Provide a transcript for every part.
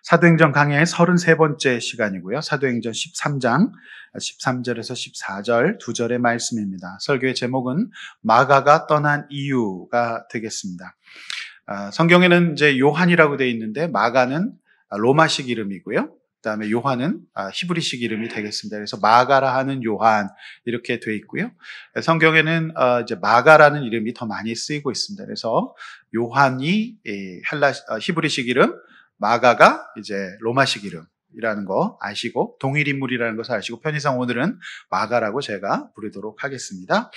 사도행전 강의 33번째 시간이고요. 사도행전 13장 13절에서 14절 2절의 말씀입니다. 설교의 제목은 마가가 떠난 이유가 되겠습니다. 성경에는 이제 요한이라고 되어 있는데 마가는 로마식 이름이고요. 그다음에 요한은 히브리식 이름이 되겠습니다. 그래서 마가라 하는 요한 이렇게 되어 있고요. 성경에는 이제 마가라는 이름이 더 많이 쓰이고 있습니다. 그래서 요한이 히브리식 이름, 마가가 이제 로마식 이름이라는 거 아시고 동일 인물이라는 것을 아시고 편의상 오늘은 마가라고 제가 부르도록 하겠습니다.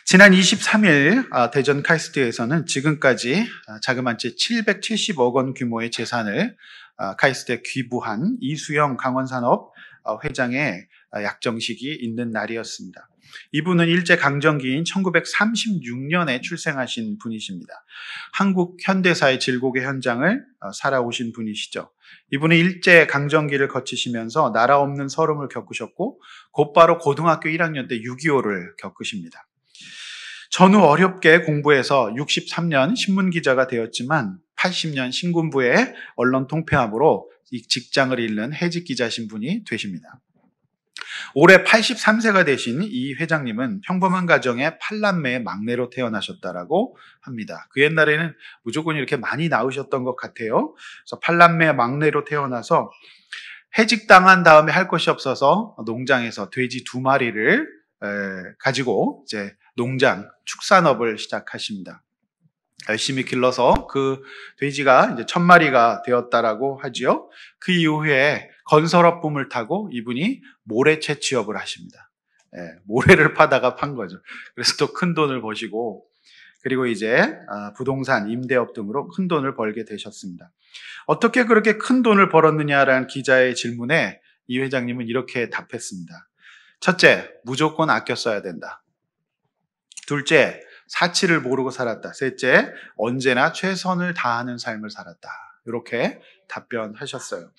지난 23일 대전 카이스트에서는 지금까지 자그만 채 770억 원 규모의 재산을 카이스트에 귀부한 이수영 강원산업 회장의 약정식이 있는 날이었습니다. 이분은 일제강점기인 1936년에 출생하신 분이십니다. 한국 현대사의 질곡의 현장을 살아오신 분이시죠. 이분은 일제강점기를 거치시면서 나라 없는 서름을 겪으셨고 곧바로 고등학교 1학년 때 6.25를 겪으십니다. 전후 어렵게 공부해서 63년 신문기자가 되었지만 80년 신군부의 언론 통폐합으로 이 직장을 잃는 해직기자신 분이 되십니다. 올해 83세가 되신 이 회장님은 평범한 가정의 8남매의 막내로 태어나셨다라고 합니다. 그 옛날에는 무조건 이렇게 많이 낳으셨던 것 같아요. 그래서 8남매의 막내로 태어나서 해직당한 다음에 할 것이 없어서 농장에서 돼지 2마리를 가지고 이제 농장, 축산업을 시작하십니다. 열심히 길러서 그 돼지가 이제 1000마리가 되었다라고 하지요. 그 이후에 건설업 붐을 타고 이분이 모래 채취업을 하십니다. 모래를 파다가 판 거죠. 그래서 또 큰 돈을 버시고 그리고 이제 부동산, 임대업 등으로 큰 돈을 벌게 되셨습니다. 어떻게 그렇게 큰 돈을 벌었느냐라는 기자의 질문에 이 회장님은 이렇게 답했습니다. 첫째, 무조건 아껴 써야 된다. 둘째, 사치를 모르고 살았다. 셋째, 언제나 최선을 다하는 삶을 살았다. 이렇게 답변하셨어요.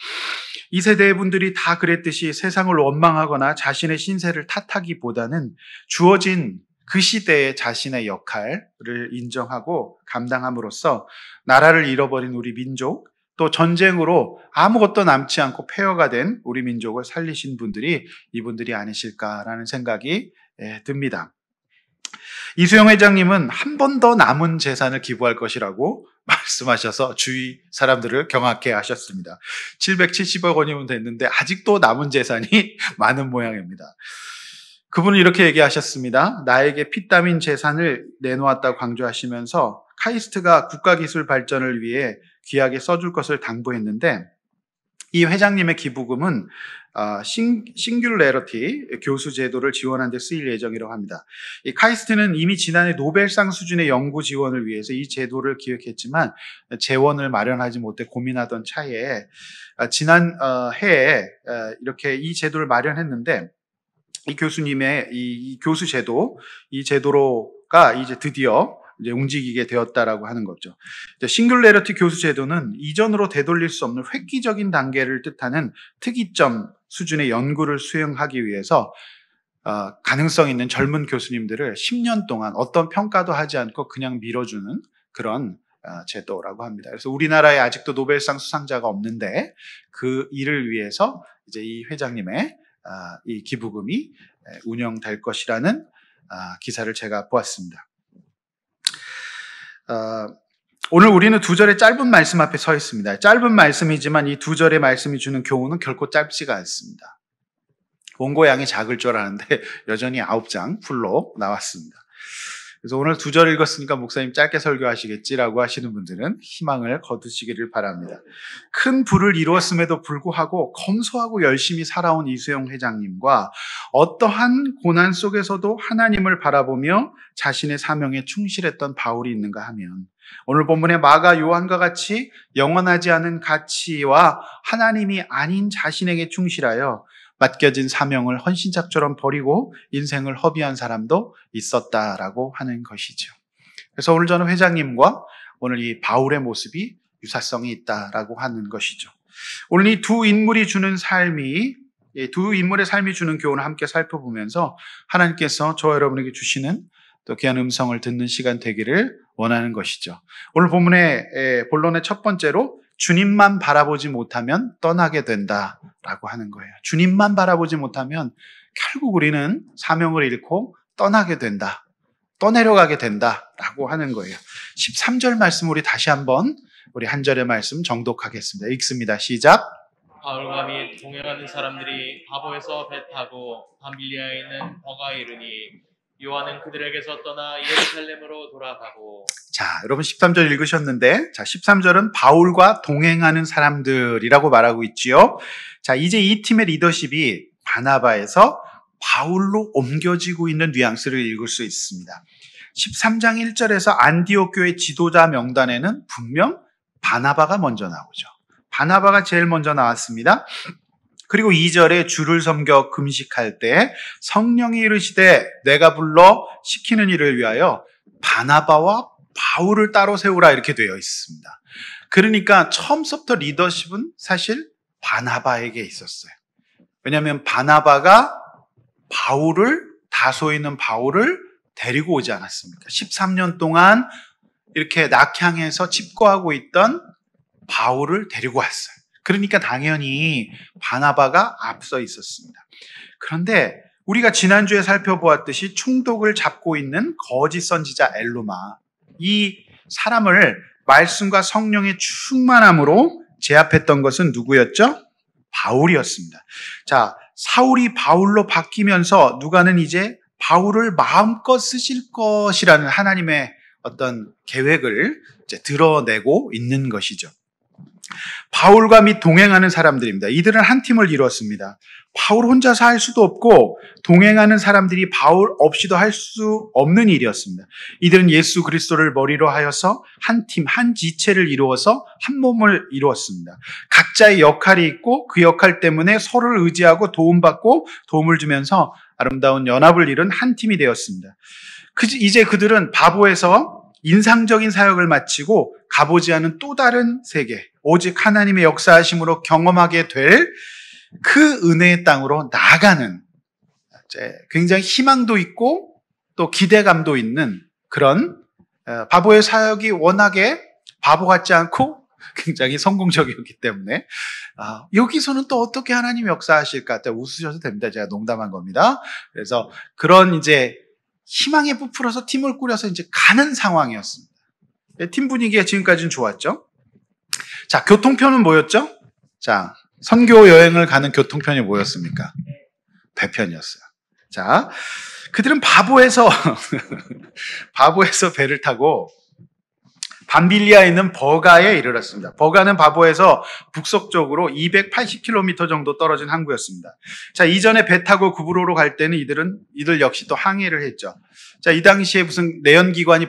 이 세대의 분들이 다 그랬듯이 세상을 원망하거나 자신의 신세를 탓하기보다는 주어진 그 시대의 자신의 역할을 인정하고 감당함으로써 나라를 잃어버린 우리 민족, 또 전쟁으로 아무것도 남지 않고 폐허가 된 우리 민족을 살리신 분들이 이분들이 아니실까라는 생각이 듭니다. 이수영 회장님은 한 번 더 남은 재산을 기부할 것이라고 말씀하셔서 주위 사람들을 경악해 하셨습니다. 770억 원이면 됐는데 아직도 남은 재산이 많은 모양입니다. 그분은 이렇게 얘기하셨습니다. 나에게 피땀인 재산을 내놓았다고 강조하시면서 카이스트가 국가기술 발전을 위해 귀하게 써줄 것을 당부했는데 이 회장님의 기부금은 싱귤레러티 교수 제도를 지원하는 데 쓰일 예정이라고 합니다. 이 카이스트는 이미 지난해 노벨상 수준의 연구 지원을 위해서 이 제도를 기획했지만 재원을 마련하지 못해 고민하던 차에 지난 해에 이렇게 이 제도를 마련했는데 이 교수님의 이 교수 제도, 이 제도로가 이제 드디어 이제 움직이게 되었다라고 하는 거죠. 싱귤레러티 교수 제도는 이전으로 되돌릴 수 없는 획기적인 단계를 뜻하는 특이점 수준의 연구를 수행하기 위해서 가능성 있는 젊은 교수님들을 10년 동안 어떤 평가도 하지 않고 그냥 밀어주는 그런 제도라고 합니다. 그래서 우리나라에 아직도 노벨상 수상자가 없는데 그 일을 위해서 이제 이 회장님의 이 기부금이 운영될 것이라는 기사를 제가 보았습니다. 오늘 우리는 2절의 짧은 말씀 앞에 서 있습니다. 짧은 말씀이지만 이 2절의 말씀이 주는 교훈은 결코 짧지가 않습니다. 원고 양이 작을 줄 알았는데 여전히 9장 풀로 나왔습니다. 그래서 오늘 2절 읽었으니까 목사님 짧게 설교하시겠지라고 하시는 분들은 희망을 거두시기를 바랍니다. 큰 부를 이루었음에도 불구하고 검소하고 열심히 살아온 이수영 회장님과 어떠한 고난 속에서도 하나님을 바라보며 자신의 사명에 충실했던 바울이 있는가 하면 오늘 본문의 마가 요한과 같이 영원하지 않은 가치와 하나님이 아닌 자신에게 충실하여 맡겨진 사명을 헌신짝처럼 버리고 인생을 허비한 사람도 있었다라고 하는 것이죠. 그래서 오늘 저는 회장님과 오늘 이 바울의 모습이 유사성이 있다라고 하는 것이죠. 오늘 이 두 인물의 삶이 주는 교훈을 함께 살펴보면서 하나님께서 저와 여러분에게 주시는 또 귀한 음성을 듣는 시간 되기를 원하는 것이죠. 오늘 본문의 본론의 첫 번째로 주님만 바라보지 못하면 떠나게 된다라고 하는 거예요. 주님만 바라보지 못하면 결국 우리는 사명을 잃고 떠나게 된다. 떠내려가게 된다라고 하는 거예요. 13절 말씀 우리 다시 한번 우리 한 절의 말씀 정독하겠습니다. 읽습니다. 시작. 바울과 및 동행하는 사람들이 바보에서 배 타고 밤빌리아에 있는 버가에 이르니 요한은 그들에게서 떠나 예루살렘으로 돌아가고. 자, 여러분 13절 읽으셨는데, 자, 13절은 바울과 동행하는 사람들이라고 말하고 있지요. 자, 이제 이 팀의 리더십이 바나바에서 바울로 옮겨지고 있는 뉘앙스를 읽을 수 있습니다. 13장 1절에서 안디옥 교회 지도자 명단에는 분명 바나바가 먼저 나오죠. 바나바가 제일 먼저 나왔습니다. 그리고 2절에 주를 섬겨 금식할 때 성령이 이르시되 내가 불러 시키는 일을 위하여 바나바와 바울을 따로 세우라 이렇게 되어 있습니다. 그러니까 처음부터 리더십은 사실 바나바에게 있었어요. 왜냐하면 바나바가 다소에 있는 바울을 데리고 오지 않았습니까? 13년 동안 이렇게 낙향에서 칩거하고 있던 바울을 데리고 왔어요. 그러니까 당연히 바나바가 앞서 있었습니다. 그런데 우리가 지난주에 살펴보았듯이 충독을 잡고 있는 거짓 선지자 엘루마, 이 사람을 말씀과 성령의 충만함으로 제압했던 것은 누구였죠? 바울이었습니다. 자, 사울이 바울로 바뀌면서 누가는 이제 바울을 마음껏 쓰실 것이라는 하나님의 어떤 계획을 이제 드러내고 있는 것이죠. 바울과 및 동행하는 사람들입니다. 이들은 한 팀을 이뤘습니다. 바울 혼자서 할 수도 없고 동행하는 사람들이 바울 없이도 할 수 없는 일이었습니다. 이들은 예수 그리스도를 머리로 하여서 한 팀, 한 지체를 이루어서 한 몸을 이루었습니다. 각자의 역할이 있고 그 역할 때문에 서로를 의지하고 도움받고 도움을 주면서 아름다운 연합을 이룬 한 팀이 되었습니다. 이제 그들은 바보에서 인상적인 사역을 마치고 가보지 않은 또 다른 세계, 오직 하나님의 역사하심으로 경험하게 될 그 은혜의 땅으로 나아가는 굉장히 희망도 있고 또 기대감도 있는 그런 바보의 사역이 워낙에 바보 같지 않고 굉장히 성공적이었기 때문에 여기서는 또 어떻게 하나님이 역사하실까? 웃으셔도 됩니다. 제가 농담한 겁니다. 그래서 그런 이제 희망에 부풀어서 팀을 꾸려서 이제 가는 상황이었습니다. 팀 분위기가 지금까지는 좋았죠. 자, 교통편은 뭐였죠? 자, 선교 여행을 가는 교통편이 뭐였습니까? 배편이었어요. 자, 그들은 바보에서 배를 타고 밤빌리아에 있는 버가에 이르렀습니다. 버가는 바보에서 북서쪽으로 280km 정도 떨어진 항구였습니다. 자, 이전에 배 타고 구브로로 갈 때는 이들 역시 또 항해를 했죠. 자, 이 당시에 무슨 내연기관이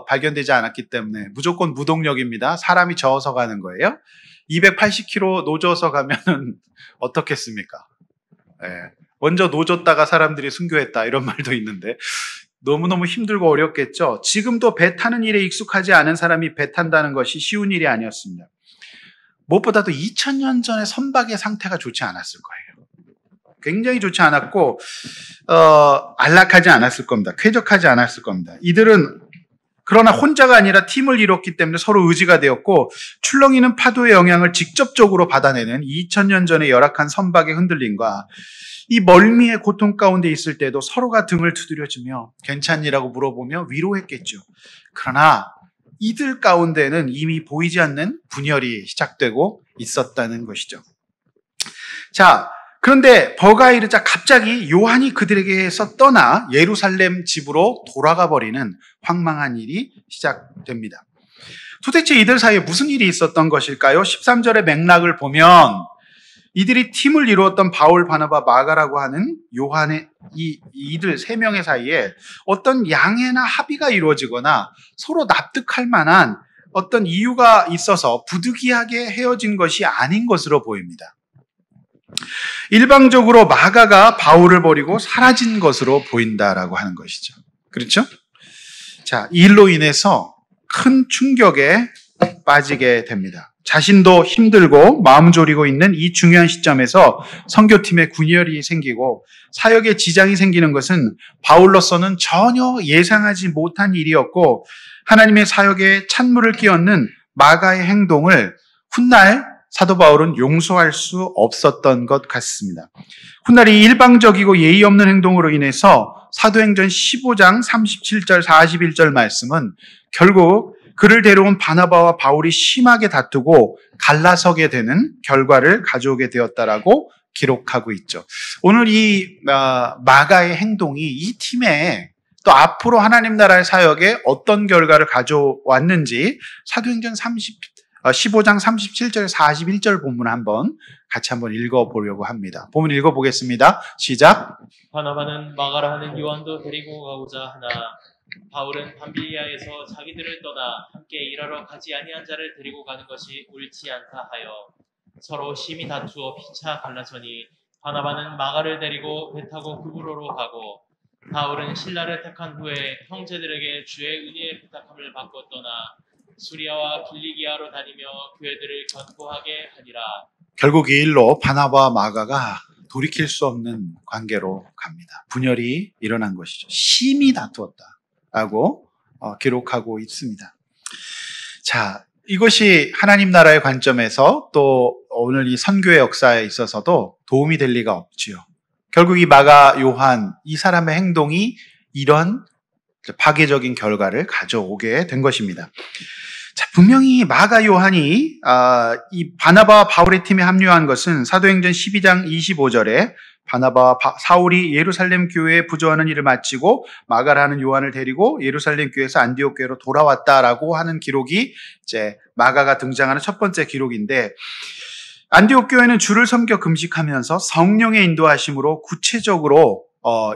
발견되지 않았기 때문에 무조건 무동력입니다. 사람이 저어서 가는 거예요. 280km 노져서 가면은 어떻겠습니까? 네. 먼저 노졌다가 사람들이 순교했다 이런 말도 있는데 너무너무 힘들고 어렵겠죠. 지금도 배 타는 일에 익숙하지 않은 사람이 배 탄다는 것이 쉬운 일이 아니었습니다. 무엇보다도 2000년 전에 선박의 상태가 좋지 않았을 거예요. 굉장히 좋지 않았고 안락하지 않았을 겁니다. 쾌적하지 않았을 겁니다. 이들은 그러나 혼자가 아니라 팀을 이뤘기 때문에 서로 의지가 되었고 출렁이는 파도의 영향을 직접적으로 받아내는 2000년 전의 열악한 선박의 흔들림과 이 멀미의 고통 가운데 있을 때도 서로가 등을 두드려주며 괜찮니라고 물어보며 위로했겠죠. 그러나 이들 가운데는 이미 보이지 않는 분열이 시작되고 있었다는 것이죠. 자, 그런데 버가에 이르자 갑자기 요한이 그들에게서 떠나 예루살렘 집으로 돌아가 버리는 황망한 일이 시작됩니다. 도대체 이들 사이에 무슨 일이 있었던 것일까요? 13절의 맥락을 보면 이들이 팀을 이루었던 바울, 바나바, 마가라고 하는 요한의 이들 세 명의 사이에 어떤 양해나 합의가 이루어지거나 서로 납득할 만한 어떤 이유가 있어서 부득이하게 헤어진 것이 아닌 것으로 보입니다. 일방적으로 마가가 바울을 버리고 사라진 것으로 보인다라고 하는 것이죠. 그렇죠? 자, 이 일로 인해서 큰 충격에 빠지게 됩니다. 자신도 힘들고 마음 졸이고 있는 이 중요한 시점에서 선교팀에 분열이 생기고 사역에 지장이 생기는 것은 바울로서는 전혀 예상하지 못한 일이었고 하나님의 사역에 찬물을 끼얹는 마가의 행동을 훗날 사도 바울은 용서할 수 없었던 것 같습니다. 훗날 이 일방적이고 예의 없는 행동으로 인해서 사도행전 15장 37절 41절 말씀은 결국 그를 데려온 바나바와 바울이 심하게 다투고 갈라서게 되는 결과를 가져오게 되었다라고 기록하고 있죠. 오늘 이 마가의 행동이 이 팀에 또 앞으로 하나님 나라의 사역에 어떤 결과를 가져왔는지 사도행전 15장 37절 41절 본문 같이 한번 읽어보려고 합니다. 본문 읽어보겠습니다. 시작. 바나바는 마가라 하는 요한도 데리고 가고자 하나 바울은 밤빌리아에서 자기들을 떠나 함께 일하러 가지 아니한 자를 데리고 가는 것이 옳지 않다 하여 서로 심히 다투어 피차 갈라서니 바나바는 마가를 데리고 배 타고 그브로로 가고 바울은 신라를 택한 후에 형제들에게 주의 은혜의 부탁함을 받고 떠나 수리아와 길리기아로 다니며 교회들을 견고하게 하니라. 결국 이 일로 바나바와 마가가 돌이킬 수 없는 관계로 갑니다. 분열이 일어난 것이죠. 심히 다투었다라고 기록하고 있습니다. 자, 이것이 하나님 나라의 관점에서 또 오늘 이 선교의 역사에 있어서도 도움이 될 리가 없지요. 결국 이 마가 요한 이 사람의 행동이 이런 파괴적인 결과를 가져오게 된 것입니다. 자, 분명히 마가 요한이 이 바나바와 바울의 팀에 합류한 것은 사도행전 12장 25절에 바나바와 사울이 예루살렘 교회에 부조하는 일을 마치고 마가라는 요한을 데리고 예루살렘 교회에서 안디옥 교회로 돌아왔다라고 하는 기록이 이제 마가가 등장하는 첫 번째 기록인데, 안디옥 교회는 주를 섬겨 금식하면서 성령의 인도하심으로 구체적으로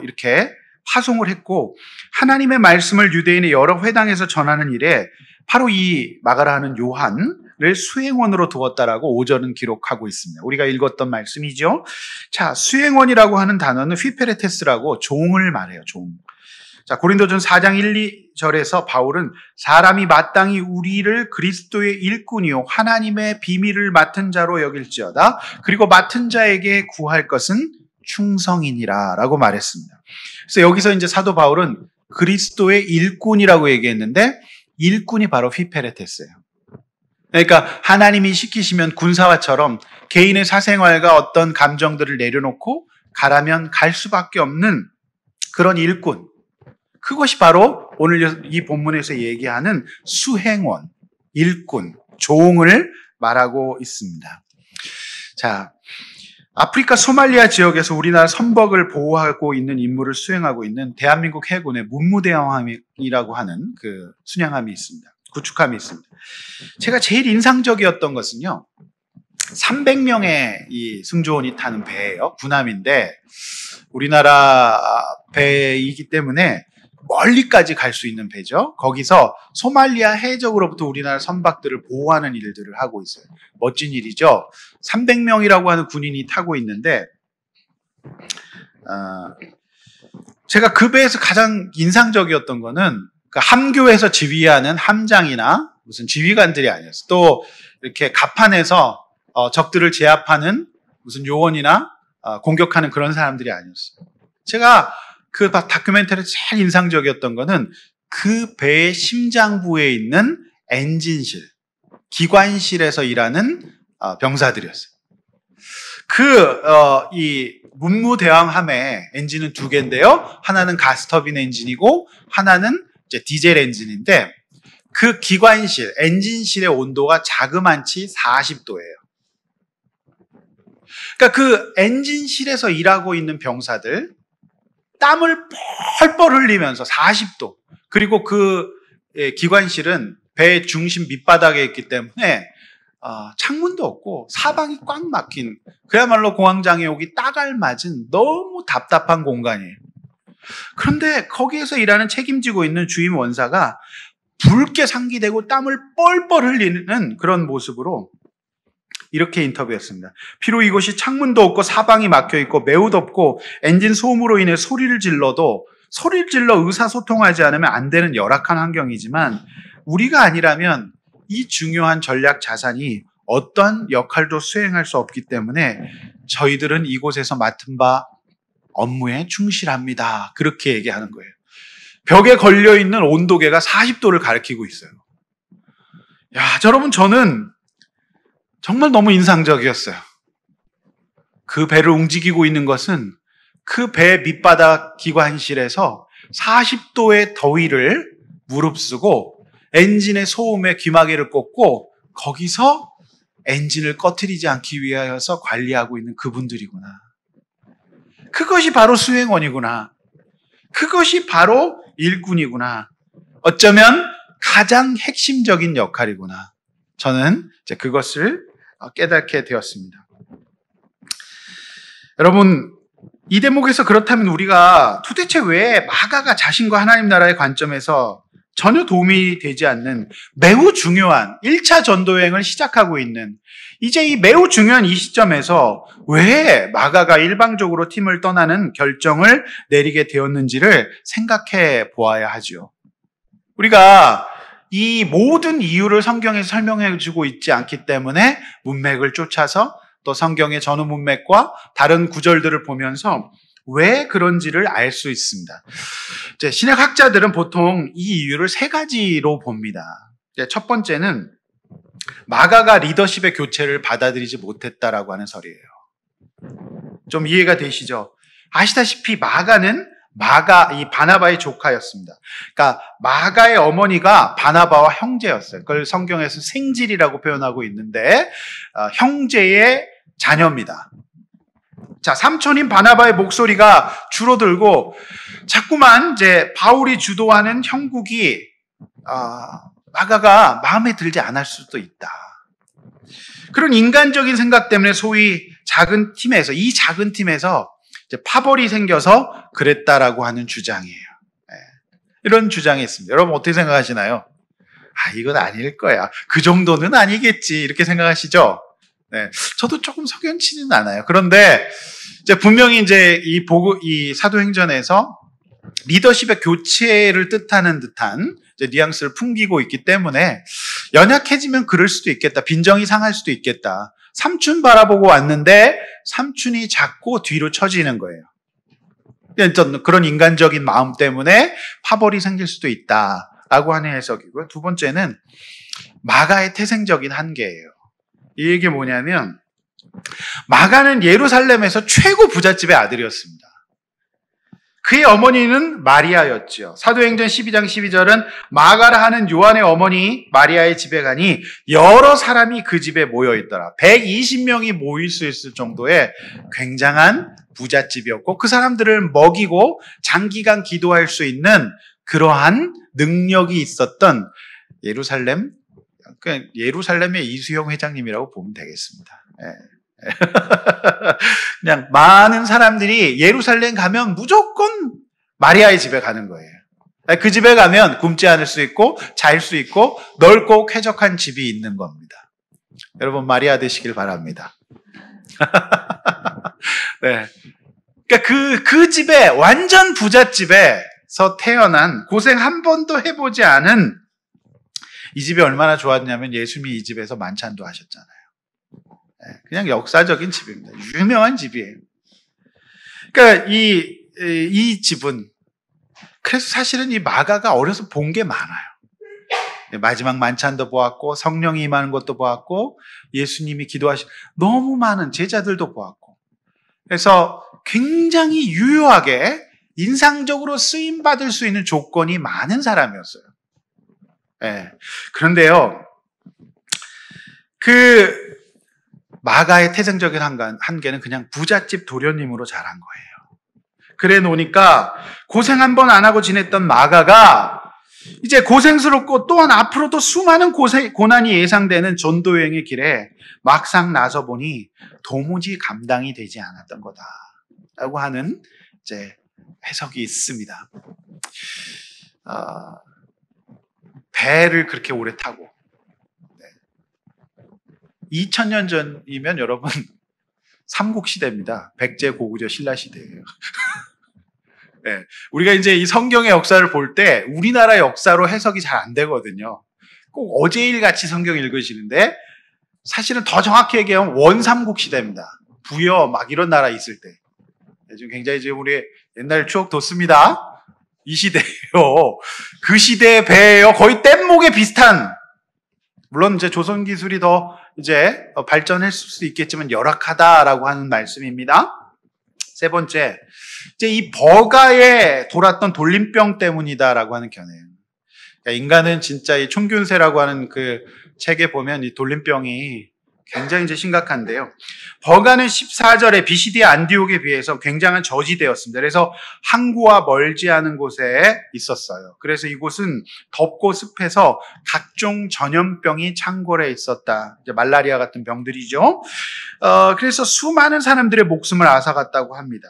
이렇게 파송을 했고 하나님의 말씀을 유대인의 여러 회당에서 전하는 일에 바로 이 마가라 하는 요한을 수행원으로 두었다라고 5절은 기록하고 있습니다. 우리가 읽었던 말씀이죠. 자, 수행원이라고 하는 단어는 휘페레테스라고 종을 말해요. 종. 자, 고린도전 4장 1, 2절에서 바울은 사람이 마땅히 우리를 그리스도의 일꾼이요 하나님의 비밀을 맡은 자로 여길지어다. 그리고 맡은 자에게 구할 것은 충성이니라 라고 말했습니다. 그래서 여기서 이제 사도 바울은 그리스도의 일꾼이라고 얘기했는데 일꾼이 바로 휘페레테스예요. 그러니까 하나님이 시키시면 군사화처럼 개인의 사생활과 어떤 감정들을 내려놓고 가라면 갈 수밖에 없는 그런 일꾼. 그것이 바로 오늘 이 본문에서 얘기하는 수행원, 일꾼, 종을 말하고 있습니다. 자, 아프리카 소말리아 지역에서 우리나라 선박을 보호하고 있는 임무를 수행하고 있는 대한민국 해군의 문무대왕함이라고 하는 그 순양함이 있습니다. 구축함이 있습니다. 제가 제일 인상적이었던 것은요, 300명의 이 승조원이 타는 배예요. 군함인데 우리나라 배이기 때문에 멀리까지 갈 수 있는 배죠. 거기서 소말리아 해적으로부터 우리나라 선박들을 보호하는 일들을 하고 있어요. 멋진 일이죠. 300명이라고 하는 군인이 타고 있는데 제가 그 배에서 가장 인상적이었던 거는 그 함교에서 지휘하는 함장이나 무슨 지휘관들이 아니었어요. 또 이렇게 갑판에서 적들을 제압하는 무슨 요원이나 공격하는 그런 사람들이 아니었어요. 제가 그 다큐멘터리 제일 인상적이었던 거는 그 배의 심장부에 있는 엔진실, 기관실에서 일하는 병사들이었어요. 이 문무대왕함의 엔진은 2개인데요. 하나는 가스터빈 엔진이고 하나는 이제 디젤 엔진인데 그 기관실, 엔진실의 온도가 자그만치 40도예요. 그러니까 그 엔진실에서 일하고 있는 병사들 땀을 펄펄 흘리면서 40도, 그리고 그 기관실은 배의 중심 밑바닥에 있기 때문에 창문도 없고 사방이 꽉 막힌, 그야말로 공황장애 오기 딱 알맞은 너무 답답한 공간이에요. 그런데 거기에서 일하는 책임지고 있는 주임 원사가 붉게 상기되고 땀을 뻘뻘 흘리는 그런 모습으로 이렇게 인터뷰했습니다. 비록 이곳이 창문도 없고 사방이 막혀있고 매우 덥고 엔진 소음으로 인해 소리를 질러 의사소통하지 않으면 안 되는 열악한 환경이지만 우리가 아니라면 이 중요한 전략 자산이 어떤 역할도 수행할 수 없기 때문에 저희들은 이곳에서 맡은 바 업무에 충실합니다. 그렇게 얘기하는 거예요. 벽에 걸려있는 온도계가 40도를 가리키고 있어요. 야, 여러분, 저는 정말 너무 인상적이었어요. 그 배를 움직이고 있는 것은 그 배 밑바닥 기관실에서 40도의 더위를 무릅쓰고 엔진의 소음에 귀마개를 꽂고 거기서 엔진을 꺼트리지 않기 위하여서 관리하고 있는 그분들이구나. 그것이 바로 수행원이구나. 그것이 바로 일꾼이구나. 어쩌면 가장 핵심적인 역할이구나. 저는 이제 그것을 깨닫게 되었습니다. 여러분, 이 대목에서 그렇다면 우리가 도대체 왜 마가가 자신과 하나님 나라의 관점에서 전혀 도움이 되지 않는 매우 중요한 1차 전도여행을 시작하고 있는 이제 이 매우 중요한 이 시점에서 왜 마가가 일방적으로 팀을 떠나는 결정을 내리게 되었는지를 생각해 보아야 하죠. 우리가 이 모든 이유를 성경에서 설명해 주고 있지 않기 때문에 문맥을 쫓아서 또 성경의 전후 문맥과 다른 구절들을 보면서 왜 그런지를 알 수 있습니다. 이제 신약학자들은 보통 이 이유를 세 가지로 봅니다. 첫 번째는 마가가 리더십의 교체를 받아들이지 못했다라고 하는 설이에요. 좀 이해가 되시죠? 아시다시피 마가는 이 바나바의 조카였습니다. 그러니까 마가의 어머니가 바나바와 형제였어요. 그걸 성경에서 생질이라고 표현하고 있는데 형제의 자녀입니다. 자, 삼촌인 바나바의 목소리가 줄어들고 자꾸만 이제 바울이 주도하는 형국이 마가가 마음에 들지 않을 수도 있다. 그런 인간적인 생각 때문에 소위 이 작은 팀에서 이제 파벌이 생겨서 그랬다라고 하는 주장이에요. 이런 주장이 있습니다. 여러분 어떻게 생각하시나요? 이건 아닐 거야. 그 정도는 아니겠지. 이렇게 생각하시죠? 네. 저도 조금 석연치는 않아요. 그런데 이제 분명히 이제 이 사도행전에서 리더십의 교체를 뜻하는 듯한 이제 뉘앙스를 풍기고 있기 때문에 연약해지면 그럴 수도 있겠다. 빈정이 상할 수도 있겠다. 삼촌 바라보고 왔는데 삼촌이 자꾸 뒤로 처지는 거예요. 그런 인간적인 마음 때문에 파벌이 생길 수도 있다라고 하는 해석이고요. 두 번째는 마가의 태생적인 한계예요. 이 얘기 뭐냐면 마가는 예루살렘에서 최고 부잣집의 아들이었습니다. 그의 어머니는 마리아였죠. 사도행전 12장 12절은 마가라 하는 요한의 어머니 마리아의 집에 가니 여러 사람이 그 집에 모여있더라. 120명이 모일 수 있을 정도의 굉장한 부잣집이었고 그 사람들을 먹이고 장기간 기도할 수 있는 그러한 능력이 있었던 예루살렘의 이수영 회장님이라고 보면 되겠습니다. 그냥 많은 사람들이 예루살렘 가면 무조건 마리아의 집에 가는 거예요. 그 집에 가면 굶지 않을 수 있고 잘 수 있고 넓고 쾌적한 집이 있는 겁니다. 여러분 마리아 되시길 바랍니다. 네. 그러니까 그 집에 완전 부잣집에서 태어난 고생 한 번도 해보지 않은 이 집이 얼마나 좋았냐면 예수님이 이 집에서 만찬도 하셨잖아요. 그냥 역사적인 집입니다. 유명한 집이에요. 그러니까 이 집은 그래서 사실은 이 마가가 어려서 본 게 많아요. 마지막 만찬도 보았고 성령이 임하는 것도 보았고 예수님이 기도하신 너무 많은 제자들도 보았고 그래서 굉장히 유효하게 인상적으로 쓰임받을 수 있는 조건이 많은 사람이었어요. 그런데요, 마가의 태생적인 한계는 그냥 부잣집 도련님으로 자란 거예요. 그래 놓으니까 고생 한 번 안 하고 지냈던 마가가 이제 고생스럽고 또한 앞으로도 수많은 고난이 예상되는 전도여행의 길에 막상 나서 보니 도무지 감당이 되지 않았던 거다라고 하는 이제 해석이 있습니다. 배를 그렇게 오래 타고 2000년 전이면 여러분 삼국시대입니다. 백제고구려 신라시대예요. 네, 우리가 이제 이 성경의 역사를 볼 때 우리나라 역사로 해석이 잘 안 되거든요. 꼭 어제일 같이 성경 읽으시는데 사실은 더 정확히 얘기하면 원삼국 시대입니다. 부여 막 이런 나라 있을 때. 지금 굉장히 지금 우리 옛날 추억 돋습니다. 이 시대예요. 그 시대의 배예요. 거의 뗏목에 비슷한. 물론 이제 조선 기술이 더 이제 발전했을 수도 있겠지만 열악하다라고 하는 말씀입니다. 세 번째, 이제 이 버가에 돌았던 돌림병 때문이다라고 하는 견해예요. 그러니까 인간은 진짜 이 총균세라고 하는 그 책에 보면 이 돌림병이 굉장히 이제 심각한데요. 버가는 14절에 BCD 안디옥에 비해서 굉장한 저지대였습니다. 그래서 항구와 멀지 않은 곳에 있었어요. 그래서 이곳은 덥고 습해서 각종 전염병이 창궐해 있었다. 이제 말라리아 같은 병들이죠. 그래서 수많은 사람들의 목숨을 앗아갔다고 합니다.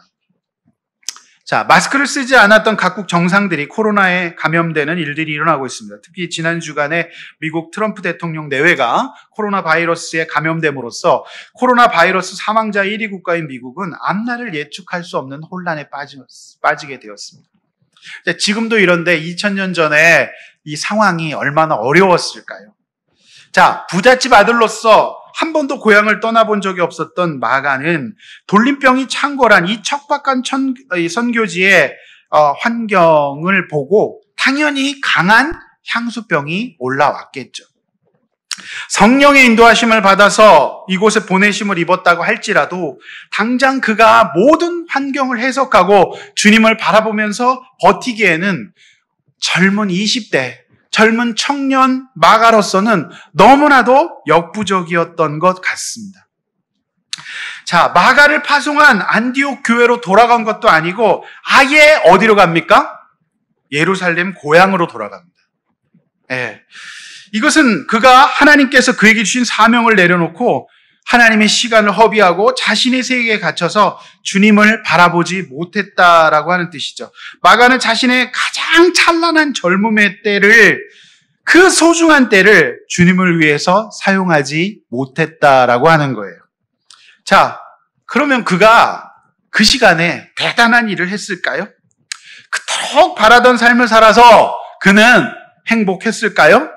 자, 마스크를 쓰지 않았던 각국 정상들이 코로나에 감염되는 일들이 일어나고 있습니다. 특히 지난 주간에 미국 트럼프 대통령 내외가 코로나 바이러스에 감염됨으로써 코로나 바이러스 사망자 1위 국가인 미국은 앞날을 예측할 수 없는 혼란에 빠지게 되었습니다. 지금도 이런데 2000년 전에 이 상황이 얼마나 어려웠을까요? 자, 부잣집 아들로서 한 번도 고향을 떠나본 적이 없었던 마가는 돌림병이 창궐한 이 척박한 선교지의 환경을 보고 당연히 강한 향수병이 올라왔겠죠. 성령의 인도하심을 받아서 이곳에 보내심을 입었다고 할지라도 당장 그가 모든 환경을 해석하고 주님을 바라보면서 버티기에는 젊은 20대 젊은 청년 마가로서는 너무나도 역부족이었던 것 같습니다. 자, 마가를 파송한 안디옥 교회로 돌아간 것도 아니고 아예 어디로 갑니까? 예루살렘 고향으로 돌아갑니다. 예. 이것은 그가 하나님께서 그에게 주신 사명을 내려놓고 하나님의 시간을 허비하고 자신의 세계에 갇혀서 주님을 바라보지 못했다라고 하는 뜻이죠. 마가는 자신의 가장 찬란한 젊음의 때를, 그 소중한 때를 주님을 위해서 사용하지 못했다라고 하는 거예요. 자, 그러면 그가 그 시간에 대단한 일을 했을까요? 그토록 바라던 삶을 살아서 그는 행복했을까요?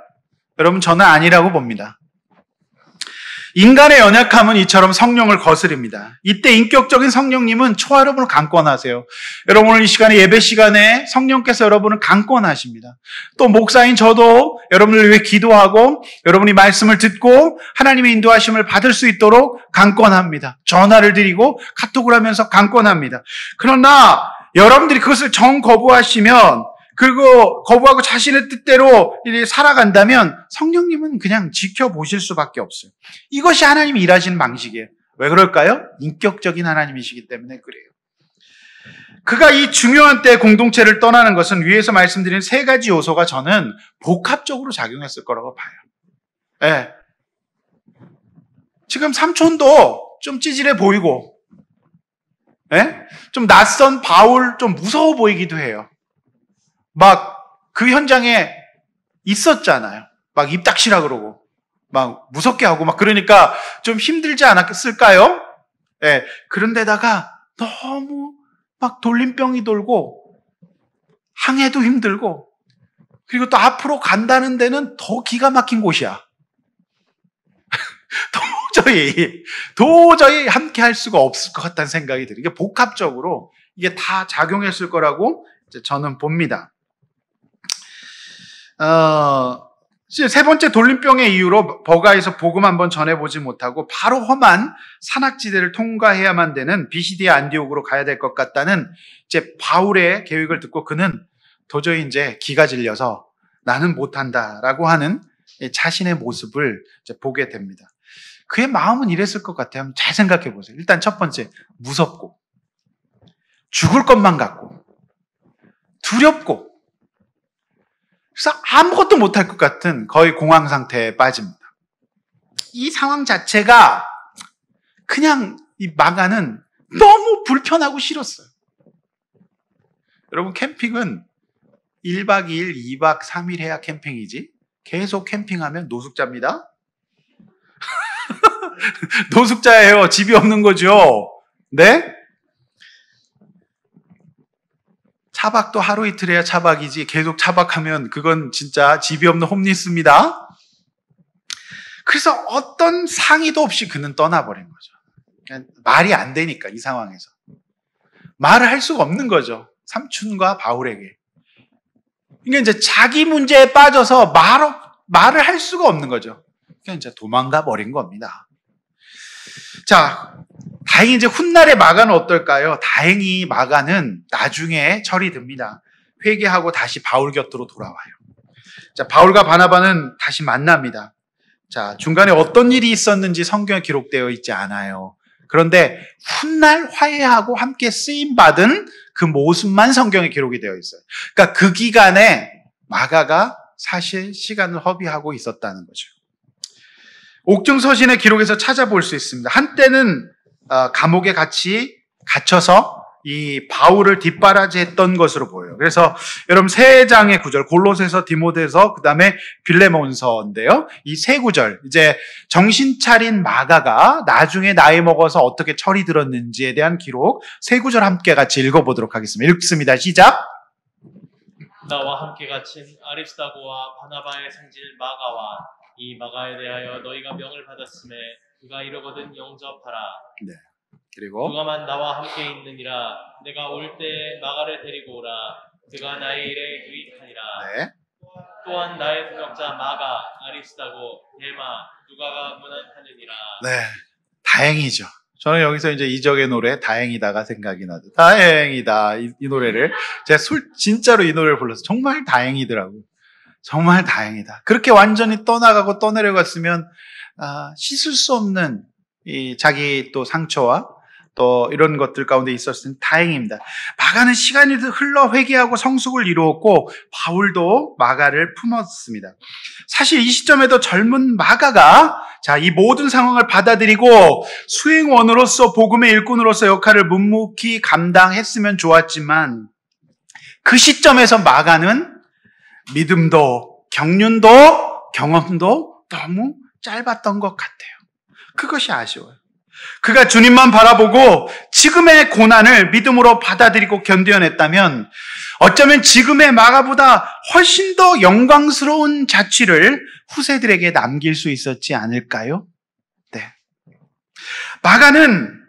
여러분, 저는 아니라고 봅니다. 인간의 연약함은 이처럼 성령을 거스릅니다. 이때 인격적인 성령님은 초여러분을 강권하세요. 여러분, 오늘 이 시간에 예배 시간에 성령께서 여러분을 강권하십니다. 또 목사인 저도 여러분을 위해 기도하고 여러분이 말씀을 듣고 하나님의 인도하심을 받을 수 있도록 강권합니다. 전화를 드리고 카톡을 하면서 강권합니다. 그러나 여러분들이 그것을 정거부하시면, 그리고 거부하고 자신의 뜻대로 살아간다면 성령님은 그냥 지켜보실 수밖에 없어요. 이것이 하나님이 일하시는 방식이에요. 왜 그럴까요? 인격적인 하나님이시기 때문에 그래요. 그가 이 중요한 때 공동체를 떠나는 것은 위에서 말씀드린 세 가지 요소가 저는 복합적으로 작용했을 거라고 봐요. 네. 지금 삼촌도 좀 찌질해 보이고, 네? 좀 낯선 바울 좀 무서워 보이기도 해요. 막 그 현장에 있었잖아요. 막 입닥치라 그러고 막 무섭게 하고 막 그러니까 좀 힘들지 않았을까요? 네. 그런데다가 너무 막 돌림병이 돌고 항해도 힘들고 그리고 또 앞으로 간다는 데는 더 기가 막힌 곳이야. 도저히 함께 할 수가 없을 것 같다는 생각이 들어요. 이게 복합적으로 이게 다 작용했을 거라고 저는 봅니다. 세 번째 돌림병의 이유로 버가에서 복음 한번 전해보지 못하고 바로 험한 산악지대를 통과해야만 되는 BCD 안디옥으로 가야 될 것 같다는 이제 바울의 계획을 듣고 그는 도저히 이제 기가 질려서 나는 못한다라고 하는 자신의 모습을 이제 보게 됩니다. 그의 마음은 이랬을 것 같아요. 잘 생각해 보세요. 일단 첫 번째, 무섭고 죽을 것만 같고 두렵고 그래서 아무것도 못할 것 같은 거의 공황 상태에 빠집니다. 이 상황 자체가 그냥 이 마가는 너무 불편하고 싫었어요. 여러분, 캠핑은 1박 2일, 2박 3일 해야 캠핑이지 계속 캠핑하면 노숙자입니다. 노숙자예요. 집이 없는 거죠. 네? 차박도 하루 이틀 해야 차박이지 계속 차박하면 그건 진짜 집이 없는 홈리스입니다. 그래서 어떤 상의도 없이 그는 떠나버린 거죠. 그냥 말이 안 되니까, 이 상황에서. 말을 할 수가 없는 거죠. 삼촌과 바울에게. 그러니까 이제 자기 문제에 빠져서 말을 할 수가 없는 거죠. 그러니까 이제 도망가 버린 겁니다. 자, 다행히 이제 훗날의 마가는 어떨까요? 다행히 마가는 나중에 처리됩니다. 회개하고 다시 바울 곁으로 돌아와요. 자, 바울과 바나바는 다시 만납니다. 자, 중간에 어떤 일이 있었는지 성경에 기록되어 있지 않아요. 그런데 훗날 화해하고 함께 쓰임받은 그 모습만 성경에 기록이 되어 있어요. 그러니까 그 기간에 마가가 사실 시간을 허비하고 있었다는 거죠. 옥중서신의 기록에서 찾아볼 수 있습니다. 한때는 감옥에 같이 갇혀서 이 바울을 뒷바라지했던 것으로 보여요. 그래서 여러분 세 장의 구절, 골로새서, 디모데서, 그 다음에 빌레몬서인데요. 이 세 구절, 이제 정신 차린 마가가 나중에 나이 먹어서 어떻게 철이 들었는지에 대한 기록, 세 구절 함께 같이 읽어보도록 하겠습니다. 읽습니다. 시작. 나와 함께 갇힌 아리스다고와 바나바의 성질 마가와 이 마가에 대하여 너희가 명을 받았음에 그가 이르거든 영접하라. 네. 그리고 누가만 나와 함께 있느니라. 내가 올 때 마가를 데리고 오라. 그가 나의 일에 유익하니라. 네. 또한 나의 동역자 마가, 아리스다고, 데마, 누가가 무난하느니라. 네. 다행이죠. 저는 여기서 이제 이적의 노래 다행이다가 생각이 나죠. 다행이다. 이 노래를 제가 진짜로 이 노래를 불러서 정말 다행이더라고요. 정말 다행이다. 그렇게 완전히 떠나가고 떠내려갔으면 씻을 수 없는 이 자기 또 상처와 또 이런 것들 가운데 있었으니 다행입니다. 마가는 시간이 흘러 회개하고 성숙을 이루었고 바울도 마가를 품었습니다. 사실 이 시점에도 젊은 마가가 이 모든 상황을 받아들이고 수행원으로서 복음의 일꾼으로서 역할을 묵묵히 감당했으면 좋았지만 그 시점에서 마가는 믿음도 경륜도 경험도 너무 짧았던 것 같아요. 그것이 아쉬워요. 그가 주님만 바라보고 지금의 고난을 믿음으로 받아들이고 견뎌냈다면 어쩌면 지금의 마가보다 훨씬 더 영광스러운 자취를 후세들에게 남길 수 있었지 않을까요? 네. 마가는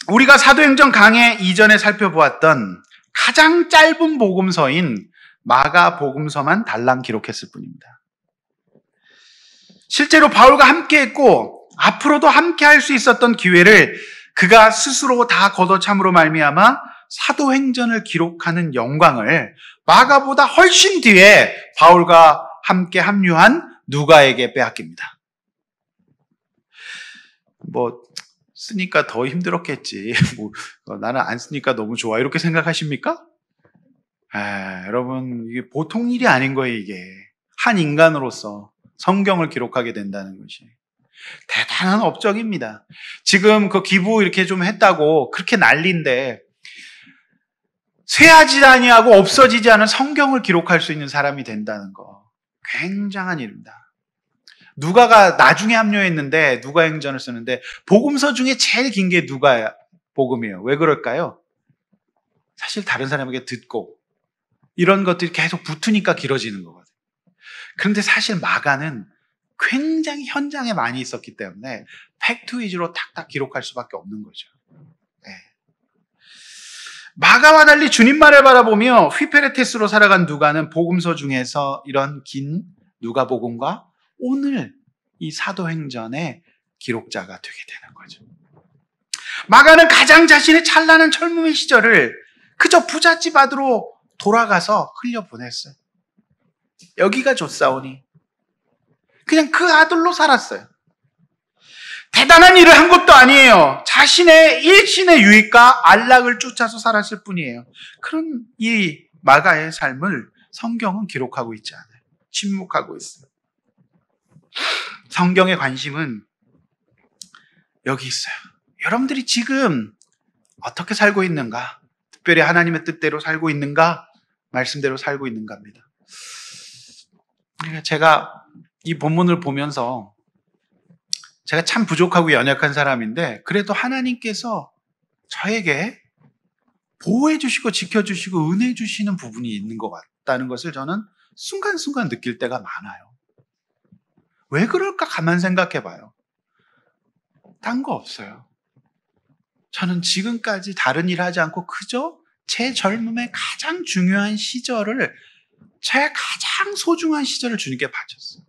우리가 사도행전 강해 이전에 살펴보았던 가장 짧은 복음서인 마가 복음서만 달랑 기록했을 뿐입니다. 실제로 바울과 함께했고 앞으로도 함께 할 수 있었던 기회를 그가 스스로 다 걷어참으로 말미암아 사도행전을 기록하는 영광을 마가보다 훨씬 뒤에 바울과 함께 합류한 누가에게 빼앗깁니다. 쓰니까 더 힘들었겠지. 나는 안 쓰니까 너무 좋아. 이렇게 생각하십니까? 여러분, 이게 보통 일이 아닌 거예요, 이게. 한 인간으로서 성경을 기록하게 된다는 것이. 대단한 업적입니다. 지금 그 기부 이렇게 좀 했다고 그렇게 난리인데 쇠하지 아니하고 없어지지 않은 성경을 기록할 수 있는 사람이 된다는 거 굉장한 일입니다. 누가가 나중에 합류했는데 누가행전을 쓰는데 복음서 중에 제일 긴 게 누가 복음이에요. 왜 그럴까요? 사실 다른 사람에게 듣고 이런 것들이 계속 붙으니까 길어지는 거거든요. 그런데 사실 마가는 굉장히 현장에 많이 있었기 때문에 팩트 위주로 탁탁 기록할 수밖에 없는 거죠. 네. 마가와 달리 주님만을 바라보며 휘페레테스로 살아간 누가는 복음서 중에서 이런 긴 누가복음과 오늘 이 사도행전의 기록자가 되게 되는 거죠. 마가는 가장 자신의 찬란한 젊음의 시절을 그저 부잣집 아들로 돌아가서 흘려보냈어요. 여기가 좋사오니 그냥 그 아들로 살았어요. 대단한 일을 한 것도 아니에요. 자신의 일신의 유익과 안락을 쫓아서 살았을 뿐이에요. 그런 이 마가의 삶을 성경은 기록하고 있지 않아요. 침묵하고 있어요. 성경의 관심은 여기 있어요. 여러분들이 지금 어떻게 살고 있는가? 특별히 하나님의 뜻대로 살고 있는가? 말씀대로 살고 있는가입니다. 제가 이 본문을 보면서 제가 참 부족하고 연약한 사람인데 그래도 하나님께서 저에게 보호해 주시고 지켜주시고 은혜 주시는 부분이 있는 것 같다는 것을 저는 순간순간 느낄 때가 많아요. 왜 그럴까 가만 생각해 봐요. 딴 거 없어요. 저는 지금까지 다른 일 하지 않고 그저 제 젊음의 가장 중요한 시절을, 제 가장 소중한 시절을 주님께 바쳤어요.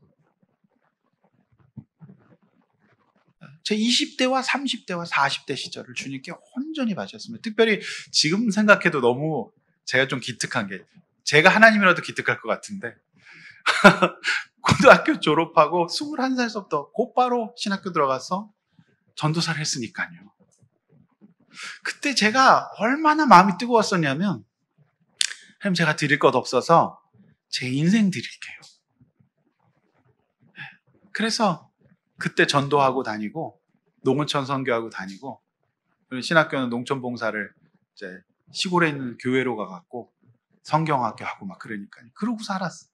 제 20대와 30대와 40대 시절을 주님께 온전히 바쳤습니다. 특별히 지금 생각해도 너무 제가 좀 기특한 게, 제가 하나님이라도 기특할 것 같은데 고등학교 졸업하고 21살부터 곧바로 신학교 들어가서 전도사를 했으니까요. 그때 제가 얼마나 마음이 뜨거웠었냐면, 하나님 제가 드릴 것 없어서 제 인생 드릴게요. 그래서 그때 전도하고 다니고 농어촌 선교하고 다니고, 그리고 신학교는 농촌 봉사를 이제 시골에 있는 교회로 가갖고 성경학교 하고 막 그러니까요. 그러고 살았어요.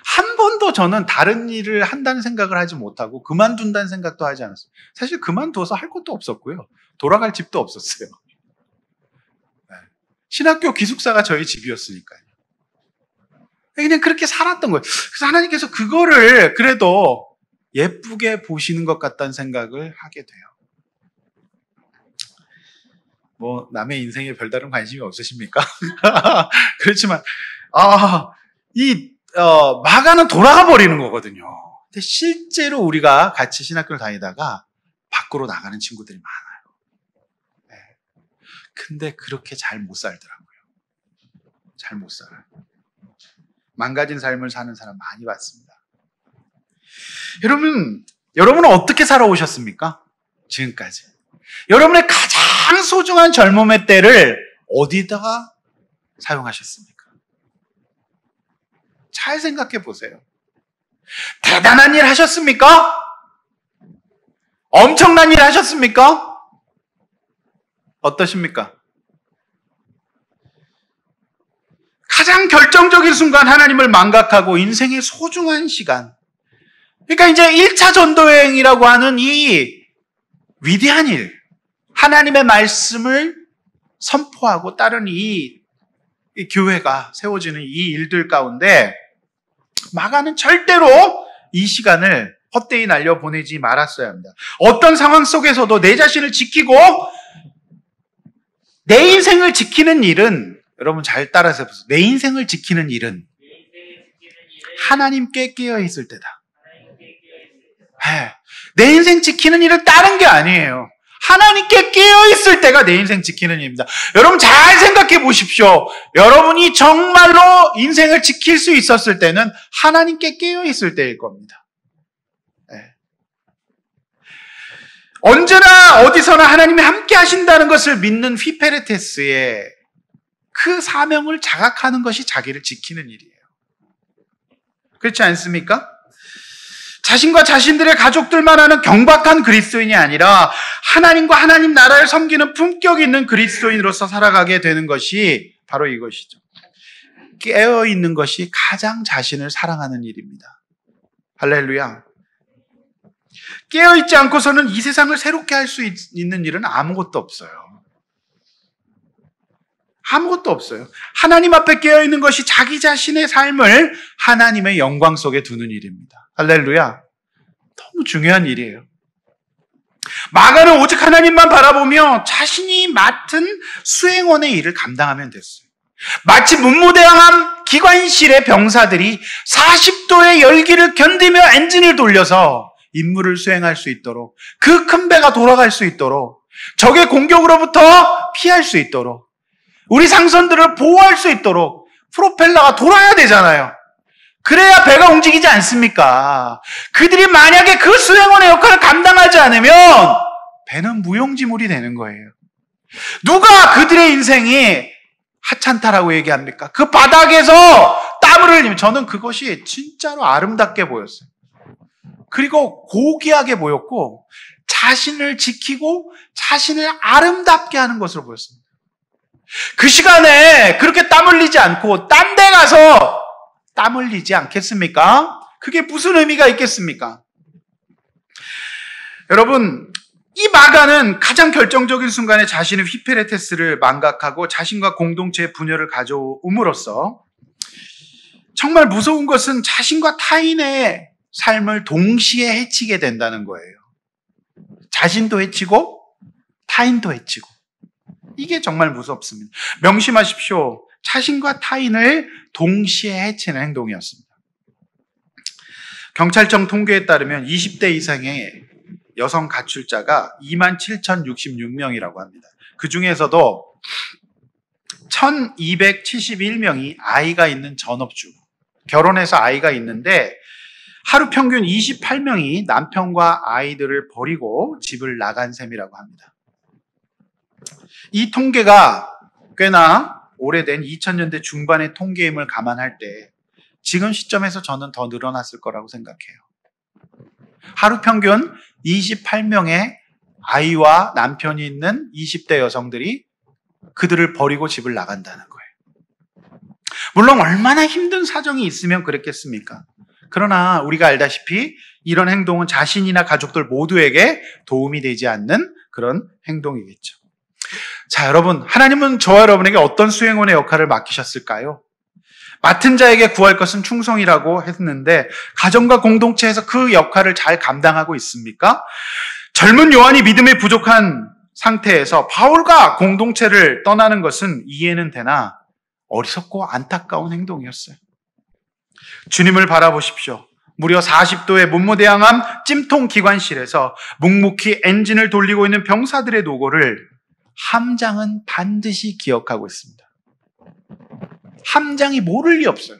한 번도 저는 다른 일을 한다는 생각을 하지 못하고 그만둔다는 생각도 하지 않았어요. 사실 그만둬서 할 것도 없었고요. 돌아갈 집도 없었어요. 네. 신학교 기숙사가 저희 집이었으니까요. 그냥 그렇게 살았던 거예요. 그래서 하나님께서 그거를 그래도 예쁘게 보시는 것 같다는 생각을 하게 돼요. 뭐 남의 인생에 별다른 관심이 없으십니까? 그렇지만 마가는 돌아가 버리는 거거든요. 근데 실제로 우리가 같이 신학교를 다니다가 밖으로 나가는 친구들이 많아요. 네. 근데 그렇게 잘 못 살더라고요. 잘 못 살아요. 망가진 삶을 사는 사람 많이 봤습니다. 여러분은 어떻게 살아오셨습니까? 지금까지. 여러분의 가장 소중한 젊음의 때를 어디다가 사용하셨습니까? 잘 생각해 보세요. 대단한 일 하셨습니까? 엄청난 일 하셨습니까? 어떠십니까? 가장 결정적인 순간 하나님을 망각하고 인생의 소중한 시간, 그러니까 이제 1차 전도여행이라고 하는 이 위대한 일, 하나님의 말씀을 선포하고 따른 이 교회가 세워지는 이 일들 가운데 마가는 절대로 이 시간을 헛되이 날려보내지 말았어야 합니다. 어떤 상황 속에서도 내 자신을 지키고 내 인생을 지키는 일은, 여러분 잘 따라서 해보세요. 내 인생을 지키는 일은 하나님께 깨어있을 때다. 내 인생 지키는 일은 다른 게 아니에요. 하나님께 깨어있을 때가 내 인생 지키는 일입니다. 여러분 잘 생각해 보십시오. 여러분이 정말로 인생을 지킬 수 있었을 때는 하나님께 깨어있을 때일 겁니다. 언제나 어디서나 하나님이 함께 하신다는 것을 믿는 휘페레테스의 그 사명을 자각하는 것이 자기를 지키는 일이에요. 그렇지 않습니까? 자신과 자신들의 가족들만 하는 경박한 그리스도인이 아니라 하나님과 하나님 나라를 섬기는 품격 있는 그리스도인으로서 살아가게 되는 것이 바로 이것이죠. 깨어있는 것이 가장 자신을 사랑하는 일입니다. 할렐루야. 깨어있지 않고서는 이 세상을 새롭게 할 수 있는 일은 아무것도 없어요. 아무것도 없어요. 하나님 앞에 깨어있는 것이 자기 자신의 삶을 하나님의 영광 속에 두는 일입니다. 할렐루야. 너무 중요한 일이에요. 마가는 오직 하나님만 바라보며 자신이 맡은 수행원의 일을 감당하면 됐어요. 마치 문무대항한 기관실의 병사들이 40도의 열기를 견디며 엔진을 돌려서 임무를 수행할 수 있도록, 그 큰 배가 돌아갈 수 있도록, 적의 공격으로부터 피할 수 있도록, 우리 상선들을 보호할 수 있도록 프로펠러가 돌아야 되잖아요. 그래야 배가 움직이지 않습니까? 그들이 만약에 그 수행원의 역할을 감당하지 않으면 배는 무용지물이 되는 거예요. 누가 그들의 인생이 하찮다라고 얘기합니까? 그 바닥에서 땀을 흘리면, 저는 그것이 진짜로 아름답게 보였어요. 그리고 고귀하게 보였고 자신을 지키고 자신을 아름답게 하는 것으로 보였습니다. 그 시간에 그렇게 땀 흘리지 않고 딴 데 가서 땀 흘리지 않겠습니까? 그게 무슨 의미가 있겠습니까? 여러분, 이 마가는 가장 결정적인 순간에 자신의 휘페레테스를 망각하고 자신과 공동체의 분열을 가져옴으로써 정말 무서운 것은 자신과 타인의 삶을 동시에 해치게 된다는 거예요. 자신도 해치고 타인도 해치고. 이게 정말 무섭습니다. 명심하십시오. 자신과 타인을 동시에 해치는 행동이었습니다. 경찰청 통계에 따르면 20대 이상의 여성 가출자가 27,066명이라고 합니다. 그 중에서도 1,271명이 아이가 있는 전업주, 결혼해서 아이가 있는데 하루 평균 28명이 남편과 아이들을 버리고 집을 나간 셈이라고 합니다. 이 통계가 꽤나 오래된 2000년대 중반의 통계임을 감안할 때 지금 시점에서 저는 더 늘어났을 거라고 생각해요. 하루 평균 28명의 아이와 남편이 있는 20대 여성들이 그들을 버리고 집을 나간다는 거예요. 물론 얼마나 힘든 사정이 있으면 그랬겠습니까? 그러나 우리가 알다시피 이런 행동은 자신이나 가족들 모두에게 도움이 되지 않는 그런 행동이겠죠. 자, 여러분, 하나님은 저와 여러분에게 어떤 수행원의 역할을 맡기셨을까요? 맡은 자에게 구할 것은 충성이라고 했는데 가정과 공동체에서 그 역할을 잘 감당하고 있습니까? 젊은 요한이 믿음에 부족한 상태에서 바울과 공동체를 떠나는 것은 이해는 되나 어리석고 안타까운 행동이었어요. 주님을 바라보십시오. 무려 40도의 문무대항함 찜통 기관실에서 묵묵히 엔진을 돌리고 있는 병사들의 노고를 함장은 반드시 기억하고 있습니다. 함장이 모를 리 없어요.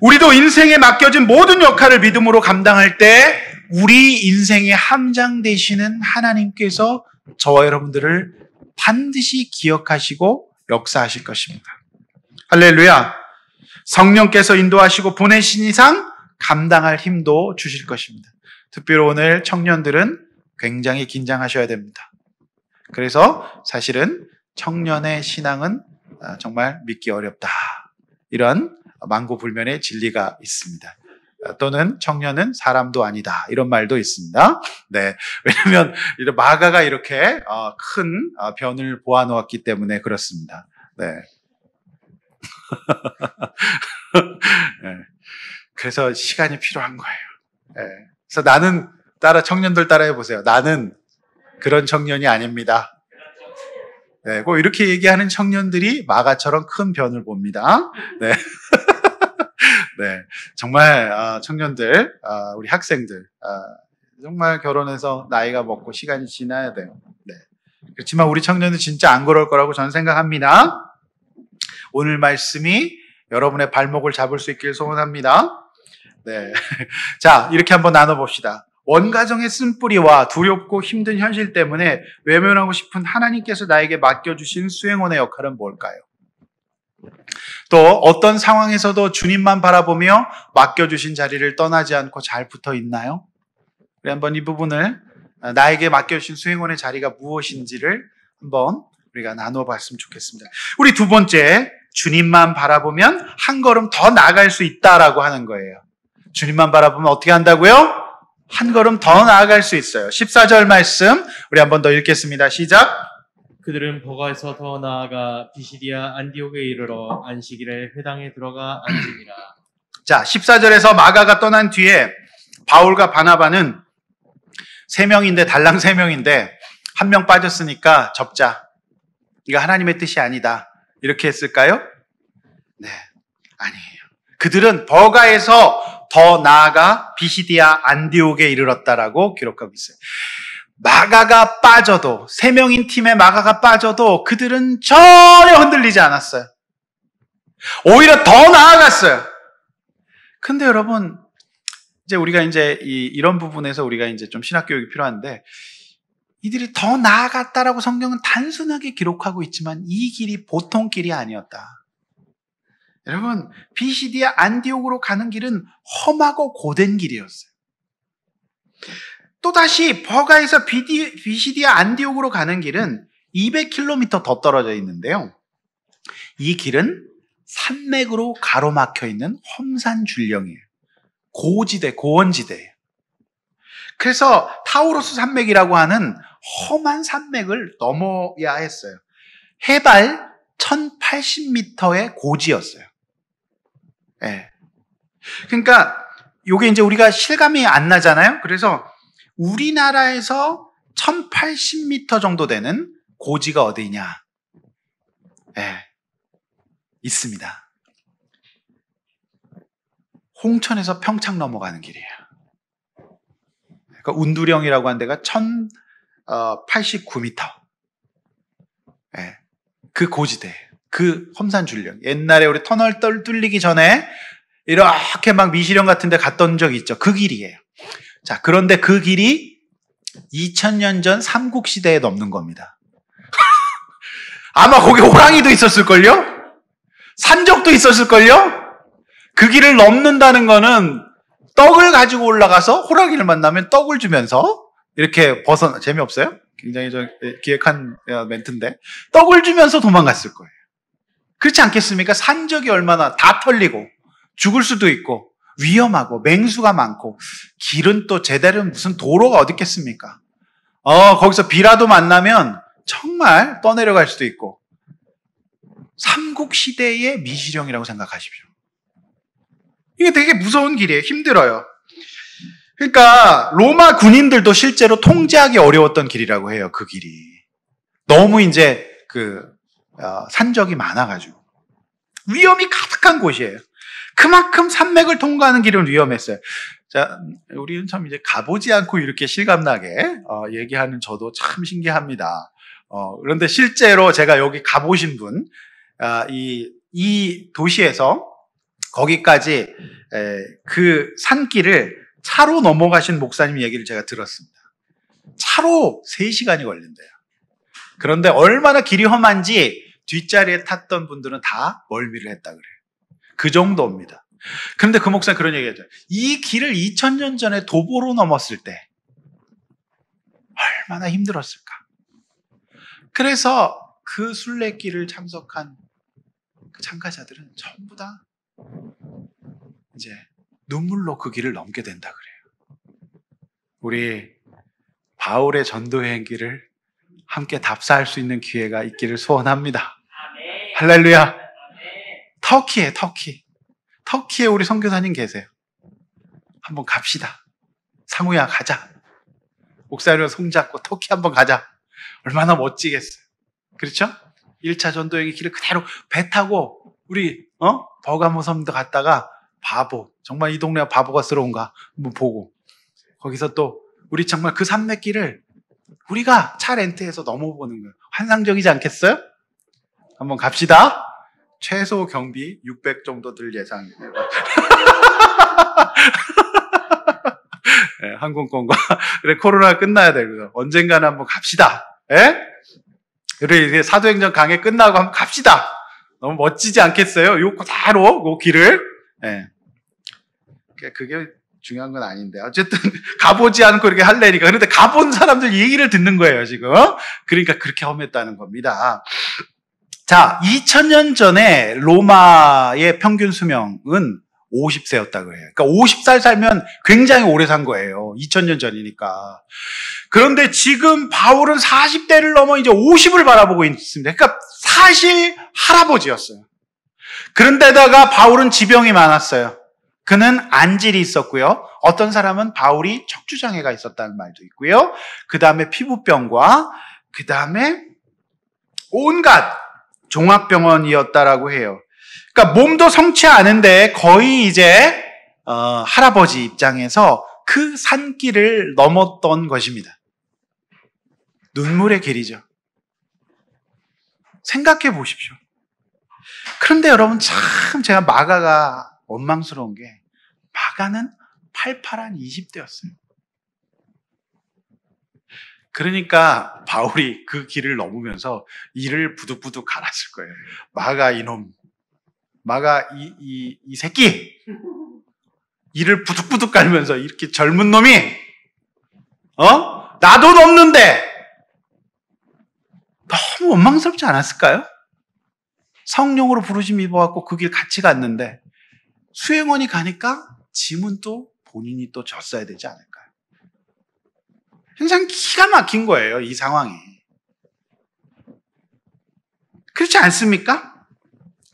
우리도 인생에 맡겨진 모든 역할을 믿음으로 감당할 때 우리 인생의 함장 되시는 하나님께서 저와 여러분들을 반드시 기억하시고 역사하실 것입니다. 할렐루야. 성령께서 인도하시고 보내신 이상 감당할 힘도 주실 것입니다. 특별히 오늘 청년들은 굉장히 긴장하셔야 됩니다. 그래서 사실은 청년의 신앙은 정말 믿기 어렵다. 이런 만고불면의 진리가 있습니다. 또는 청년은 사람도 아니다. 이런 말도 있습니다. 네. 왜냐하면 마가가 이렇게 큰 변을 보아놓았기 때문에 그렇습니다. 네. 네. 그래서 시간이 필요한 거예요. 네. 그래서 청년들 따라 해보세요. 나는 그런 청년이 아닙니다. 네, 꼭 이렇게 얘기하는 청년들이 마가처럼 큰 변을 봅니다. 네. 네. 정말, 청년들, 우리 학생들, 정말 결혼해서 나이가 먹고 시간이 지나야 돼요. 네. 그렇지만 우리 청년은 진짜 안 그럴 거라고 저는 생각합니다. 오늘 말씀이 여러분의 발목을 잡을 수 있길 소원합니다. 네. 자, 이렇게 한번 나눠봅시다. 원가정의 쓴뿌리와 두렵고 힘든 현실 때문에 외면하고 싶은 하나님께서 나에게 맡겨주신 수행원의 역할은 뭘까요? 또 어떤 상황에서도 주님만 바라보며 맡겨주신 자리를 떠나지 않고 잘 붙어 있나요? 우리 한번 이 부분을 나에게 맡겨주신 수행원의 자리가 무엇인지를 한번 우리가 나눠봤으면 좋겠습니다. 우리 두 번째, 주님만 바라보면 한 걸음 더 나아갈 수 있다라고 하는 거예요. 주님만 바라보면 어떻게 한다고요? 한 걸음 더 나아갈 수 있어요. 14절 말씀 우리 한 번 더 읽겠습니다. 시작. 그들은 버가에서 더 나아가 비시디아 안디옥에 이르러 안식일에 회당에 들어가 앉으니라. 자, 14절에서 마가가 떠난 뒤에 바울과 바나바는 3명인데 달랑 3명인데 한 명 빠졌으니까 접자. 이거 하나님의 뜻이 아니다. 이렇게 했을까요? 네, 아니에요. 그들은 버가에서 더 나아가 비시디아 안디옥에 이르렀다라고 기록하고 있어요. 마가가 빠져도 3명인 팀에 마가가 빠져도 그들은 전혀 흔들리지 않았어요. 오히려 더 나아갔어요. 근데 여러분, 이제 우리가 이런 부분에서 우리가 이제 좀 신학 교육이 필요한데 이들이 더 나아갔다라고 성경은 단순하게 기록하고 있지만 이 길이 보통 길이 아니었다. 여러분, 비시디아 안디옥으로 가는 길은 험하고 고된 길이었어요. 또다시 버가에서 비시디아 안디옥으로 가는 길은 200km 더 떨어져 있는데요. 이 길은 산맥으로 가로막혀 있는 험산 줄령이에요. 고지대, 고원지대예요. 그래서 타우로스 산맥이라고 하는 험한 산맥을 넘어야 했어요. 해발 1080m의 고지였어요. 네. 그러니까 요게 이제 우리가 실감이 안 나잖아요. 그래서 우리나라에서 1080m 정도 되는 고지가 어디냐? 네, 있습니다. 홍천에서 평창 넘어가는 길이에요. 그러니까 운두령이라고 하는 데가 1089m. 네, 그 고지대, 그 험산줄령. 옛날에 우리 터널 뚫리기 전에 이렇게 막 미시령 같은 데 갔던 적이 있죠. 그 길이에요. 자, 그런데 그 길이 2000년 전 삼국시대에 넘는 겁니다. 아마 거기 호랑이도 있었을걸요? 산적도 있었을걸요? 그 길을 넘는다는 거는 떡을 가지고 올라가서 호랑이를 만나면 떡을 주면서 이렇게 재미없어요? 굉장히 기획한 멘트인데 떡을 주면서 도망갔을 거예요. 그렇지 않겠습니까? 산적이 얼마나 다 털리고 죽을 수도 있고 위험하고 맹수가 많고 길은 또 제대로 무슨 도로가 어디 있겠습니까? 거기서 비라도 만나면 정말 떠내려갈 수도 있고 삼국시대의 미시령이라고 생각하십시오. 이게 되게 무서운 길이에요. 힘들어요. 그러니까 로마 군인들도 실제로 통제하기 어려웠던 길이라고 해요. 그 길이. 너무 이제 산적이 많아가지고 위험이 가득한 곳이에요. 그만큼 산맥을 통과하는 길은 위험했어요. 자, 우리는 참 이제 가보지 않고 이렇게 실감나게 얘기하는 저도 참 신기합니다. 그런데 실제로 제가 여기 가보신 분, 이 도시에서 거기까지 그 산길을 차로 넘어가신 목사님 얘기를 제가 들었습니다. 차로 3시간이 걸린대요. 그런데 얼마나 길이 험한지 뒷자리에 탔던 분들은 다 멀미를 했다 그래요. 그 정도입니다. 그런데 그 목사는 그런 얘기하죠. 이 길을 2000년 전에 도보로 넘었을 때 얼마나 힘들었을까. 그래서 그 순례길을 참석한 그 참가자들은 전부 다 이제 눈물로 그 길을 넘게 된다 그래요. 우리 바울의 전도여행 길을 함께 답사할 수 있는 기회가 있기를 소원합니다. 할렐루야. 터키에 우리 선교사님 계세요. 한번 갑시다. 상우야 가자. 목사님과 손잡고 터키 한번 가자. 얼마나 멋지겠어요. 그렇죠? 1차 전도여행의 길을 그대로 배 타고 우리 버가모 섬도 갔다가 정말 이 동네가 바보가 스러운가 한번 보고 거기서 또 우리 정말 그 산맥길을 우리가 차 렌트해서 넘어보는 거예요. 환상적이지 않겠어요? 한번 갑시다. 최소 경비 600 정도 들 예상이에요. 네, 항공권과 그래 코로나 끝나야 되고요. 언젠가는 한번 갑시다. 예? 그래 이제 사도행전 강해 끝나고 한번 갑시다. 너무 멋지지 않겠어요? 요 그대로 요 길을. 예. 그게 중요한 건 아닌데 어쨌든 가보지 않고 이렇게 할래니까. 그런데 가본 사람들 얘기를 듣는 거예요 지금. 그러니까 그렇게 험했다는 겁니다. 자, 2000년 전에 로마의 평균 수명은 50세였다 그래요. 그러니까 50살 살면 굉장히 오래 산 거예요. 2000년 전이니까. 그런데 지금 바울은 40대를 넘어 이제 50을 바라보고 있습니다. 그러니까 사실 할아버지였어요. 그런데다가 바울은 지병이 많았어요. 그는 안질이 있었고요. 어떤 사람은 바울이 척추장애가 있었다는 말도 있고요. 그 다음에 피부병과 그 다음에 온갖 종합병원이었다라고 해요. 그러니까 몸도 성치 않은데 거의 이제 할아버지 입장에서 그 산길을 넘었던 것입니다. 눈물의 길이죠. 생각해 보십시오. 그런데 여러분 참 제가 마가가 원망스러운 게 마가는 팔팔한 20대였어요. 그러니까 바울이 그 길을 넘으면서 이를 부득부득 갈았을 거예요. 마가 이놈, 마가 이 새끼, 이를 부득부득 갈면서 이렇게 젊은 놈이 나도 넘는데 너무 원망스럽지 않았을까요? 성령으로 부르심 입어갖고 그 길 같이 갔는데 수행원이 가니까 짐은 또 본인이 또 졌어야 되지 않을까요? 굉장히 기가 막힌 거예요, 이 상황이. 그렇지 않습니까?